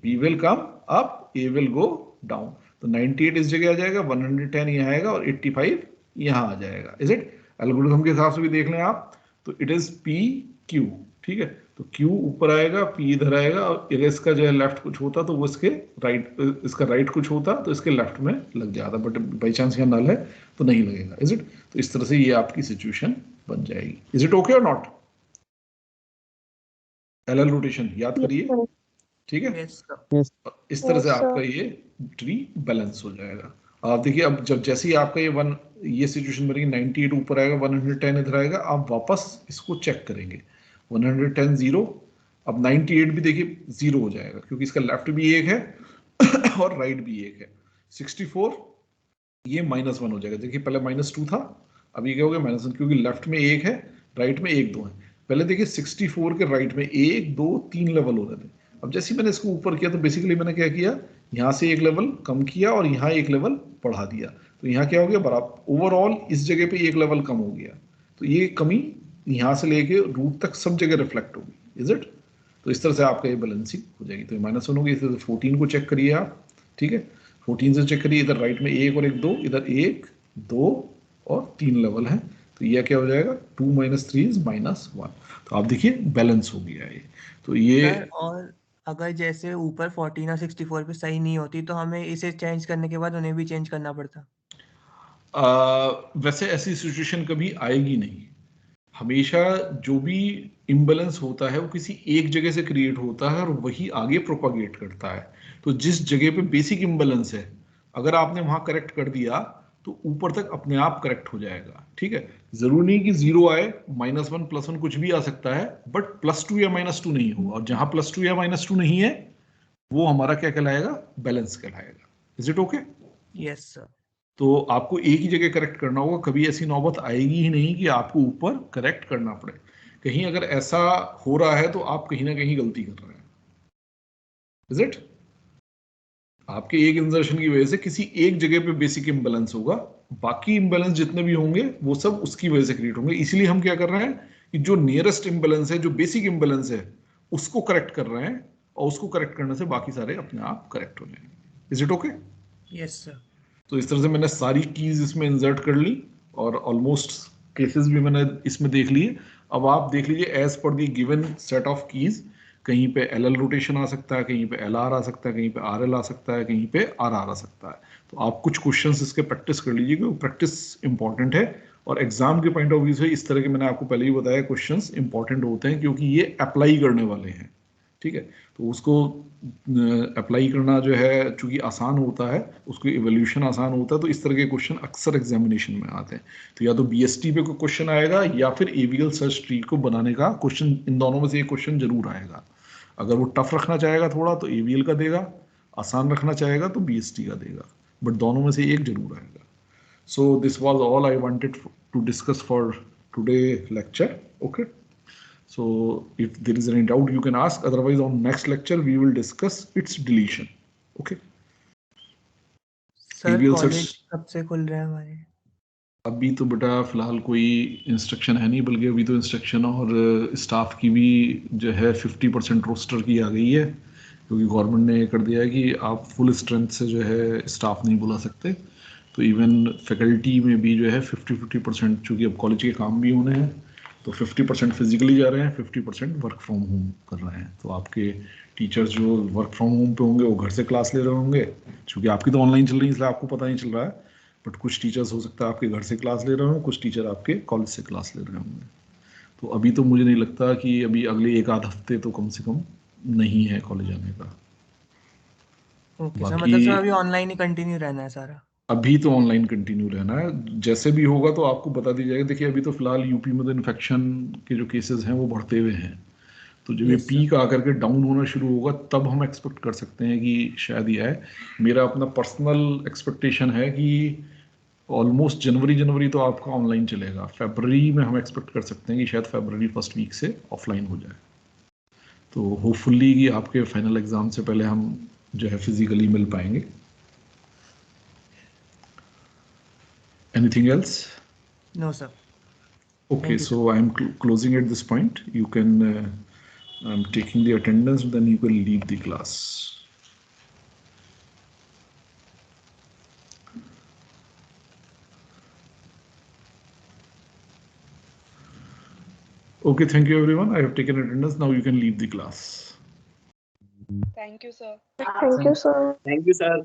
B will come up, A will go down. तो 98 इस जगह आ जाएगा, 110 यहाँ आएगा और 85 यहाँ आ जाएगा, इज इट। एल्गोरिथम के हिसाब से भी देख लें आप, तो इट इज PQ, ठीक है। तो Q ऊपर आएगा, P इधर आएगा, और अगर इसका जो है लेफ्ट कुछ होता तो वो इसके राइट, इसका राइट कुछ होता तो इसके लेफ्ट में लग जाता, बट बाई चांस यहाँ नल है तो नहीं लगेगा, इज इट। तो इस तरह से ये आपकी सिचुएशन बन जाएगी, इज इट ओके और नॉट। LL रोटेशन याद करिए, ठीक है। yes sir। इस तरह से Yes, sir. आपका ये ट्री बैलेंस हो जाएगा। आप देखिए अब जब जैसे ही आपका ये सिचुएशन बनेगी, 98 ऊपर आएगा, 110 इधर आएगा, आप वापस इसको चेक करेंगे, 110 0, अब 98 भी देखिए 0 हो जाएगा, क्योंकि इसका लेफ्ट भी 1 है और राइट भी 1 है। 64 ये -1 हो जाएगा, देखिए पहले -2 था, अब ये क्या हो गया -1, क्योंकि लेफ्ट में 1 है, राइट में 1 2 है। पहले देखिए 64 के राइट में 1 2 3 लेवल हो रहे थे, अब जैसे ही मैंने इसको ऊपर किया तो बेसिकली मैंने क्या किया, यहाँ से एक लेवल कम किया और यहाँ एक लेवल बढ़ा दिया, तो यहाँ क्या हो गया बराबर, ओवरऑल इस जगह पे एक लेवल कम हो गया, तो ये कमी यहाँ से लेके रूट तक सब जगह रिफ्लेक्ट होगी, इज इट। तो इस तरह से आपका ये बैलेंसिंग हो जाएगी। तो -1 होगी, इस तरह से 14 को चेक करिए आप, ठीक है। 14 से चेक करिए, इधर राइट में 1 और 1 2, इधर 1 2 और 3 लेवल है, तो यह क्या हो जाएगा 2 - 3 is -1। तो आप देखिए बैलेंस हो गया ये। तो ये सर, और अगर जैसे ऊपर 14 और 64 पे सही नहीं होती तो हमें इसे चेंज करने के बाद उन्हें भी चेंज करना पड़ता। वैसे ऐसी सिचुएशन कभी आएगी नहीं, हमेशा जो भी इम्बैलेंस होता है वो किसी एक जगह से क्रिएट होता है और वही आगे प्रोपागेट करता है। तो जिस जगह पे बेसिक इम्बैलेंस है, अगर आपने वहां करेक्ट कर दिया तो ऊपर तक अपने आप करेक्ट हो जाएगा, ठीक है। जरूरी नहीं कि 0 आए, -1 +1 कुछ भी आ सकता है, बट +2 या -2 नहीं होगा, और जहां +2 या -2 नहीं है वो हमारा क्या कहलाएगा, बैलेंस कहलाएगा, is it okay. Yes sir. तो आपको एक ही जगह करेक्ट करना होगा, कभी ऐसी नौबत आएगी ही नहीं कि आपको ऊपर करेक्ट करना पड़े। कहीं अगर ऐसा हो रहा है तो आप कहीं ना कहीं गलती कर रहे हैं, इज इट। आपके एक इंसर्शन की वजह से किसी एक जगह पे बेसिक इम्बैलेंस होगा, बाकी इम्बैलेंस जितने भी होंगे वो सब उसकी वजह से क्रिएट होंगे। इसलिए हम क्या कर रहे हैं कि जो नियरेस्ट इम्बैलेंस है, जो बेसिक इम्बैलेंस है, उसको करेक्ट कर रहे हैं, और उसको करेक्ट करने से बाकी सारे अपने आप करेक्ट हो जाएंगे, is it okay. Yes sir. तो इस तरह से मैंने सारी कीज इसमें इंसर्ट कर ली और ऑलमोस्ट केसेस भी मैंने इसमें देख लिए। अब आप देख लीजिए, एज पर the given set of keys कहीं पे LL रोटेशन आ सकता है, कहीं पे LR आ सकता है, कहीं पे RL आ सकता है, कहीं पे RR आ सकता है। तो आप कुछ क्वेश्चंस इसके प्रैक्टिस कर लीजिए, क्योंकि प्रैक्टिस इंपॉर्टेंट है। और एग्जाम के पॉइंट ऑफ व्यू से इस तरह के मैंने आपको पहले ही बताया क्वेश्चंस इंपॉर्टेंट होते हैं, क्योंकि ये अप्लाई करने वाले हैं। ठीक है, तो उसको अप्लाई करना जो है चूंकि आसान होता है, उसको इवोल्यूशन आसान होता है, तो इस तरह के क्वेश्चन अक्सर एग्जामिनेशन में आते हैं। तो या तो BST पे कोई क्वेश्चन आएगा या फिर AVL सर्च ट्री को बनाने का क्वेश्चन, इन दोनों में से एक क्वेश्चन जरूर आएगा। अगर वो टफ रखना चाहेगा थोड़ा तो AVL का देगा, आसान रखना चाहेगा तो BST का देगा, बट दोनों में से एक जरूर आएगा। So this was all I wanted to discuss for today lecture. Okay. So if there is any doubt, you can ask. Otherwise, on next lecture we will discuss its deletion. Okay. Sir AVL college search कब से खुल रहे हैं हमारे? अभी तो बेटा फिलहाल कोई इंस्ट्रक्शन है नहीं, बल्कि अभी तो इंस्ट्रक्शन और स्टाफ की भी जो है 50% रोस्टर की आ गई है, क्योंकि गवर्नमेंट ने कर दिया है कि आप फुल स्ट्रेंथ से जो है स्टाफ नहीं बुला सकते। तो इवन फैकल्टी में भी जो है 50% चूँकि अब कॉलेज के काम भी होने हैं, तो 50% फिजिकली जा रहे हैं, 50% वर्क फ्रॉम होम कर रहे हैं। तो आपके टीचर्स जो वर्क फ्रॉम होम पे होंगे वो घर से क्लास ले रहे होंगे, क्योंकि आपकी तो ऑनलाइन चल रही है इसलिए आपको पता नहीं चल रहा है, बट कुछ टीचर्स हो सकता है आपके घर से क्लास ले रहे हों, कुछ टीचर आपके कॉलेज से क्लास ले रहे होंगे। तो अभी तो मुझे नहीं लगता कि अभी अगले एक आध हफ्ते तो कम से कम नहीं है कॉलेज आने का। ओके सर, बाकी मतलब सर अभी ऑनलाइन ही कंटिन्यू रहना है सारा? अभी तो ऑनलाइन कंटिन्यू रहना है, जैसे भी होगा तो आपको बता दी जाएगा। देखिए अभी तो फिलहाल यूपी में तो इन्फेक्शन के जो केसेस हैं वो बढ़ते हुए हैं, तो जब ये यस सर। पीक आकर के डाउन होना शुरू होगा तब हम एक्सपेक्ट कर सकते हैं कि शायद ये है। मेरा अपना पर्सनल एक्सपेक्टेशन है कि ऑलमोस्ट जनवरी तो आपका ऑनलाइन चलेगा। फरवरी में हम एक्सपेक्ट कर सकते हैं कि शायद फरवरी फर्स्ट वीक से ऑफलाइन हो जाए। तो होपफुली कि आपके फाइनल एग्जाम से पहले हम जो है फिजिकली मिल पाएंगे। Anything else? No sir. Okay, thank you sir. so I'm closing at this point. You can, I'm taking the attendance, then you can leave the class. Okay, thank you everyone. I have taken attendance. Now you can leave the class. Thank you, sir. Thank you, sir. Thank you, sir.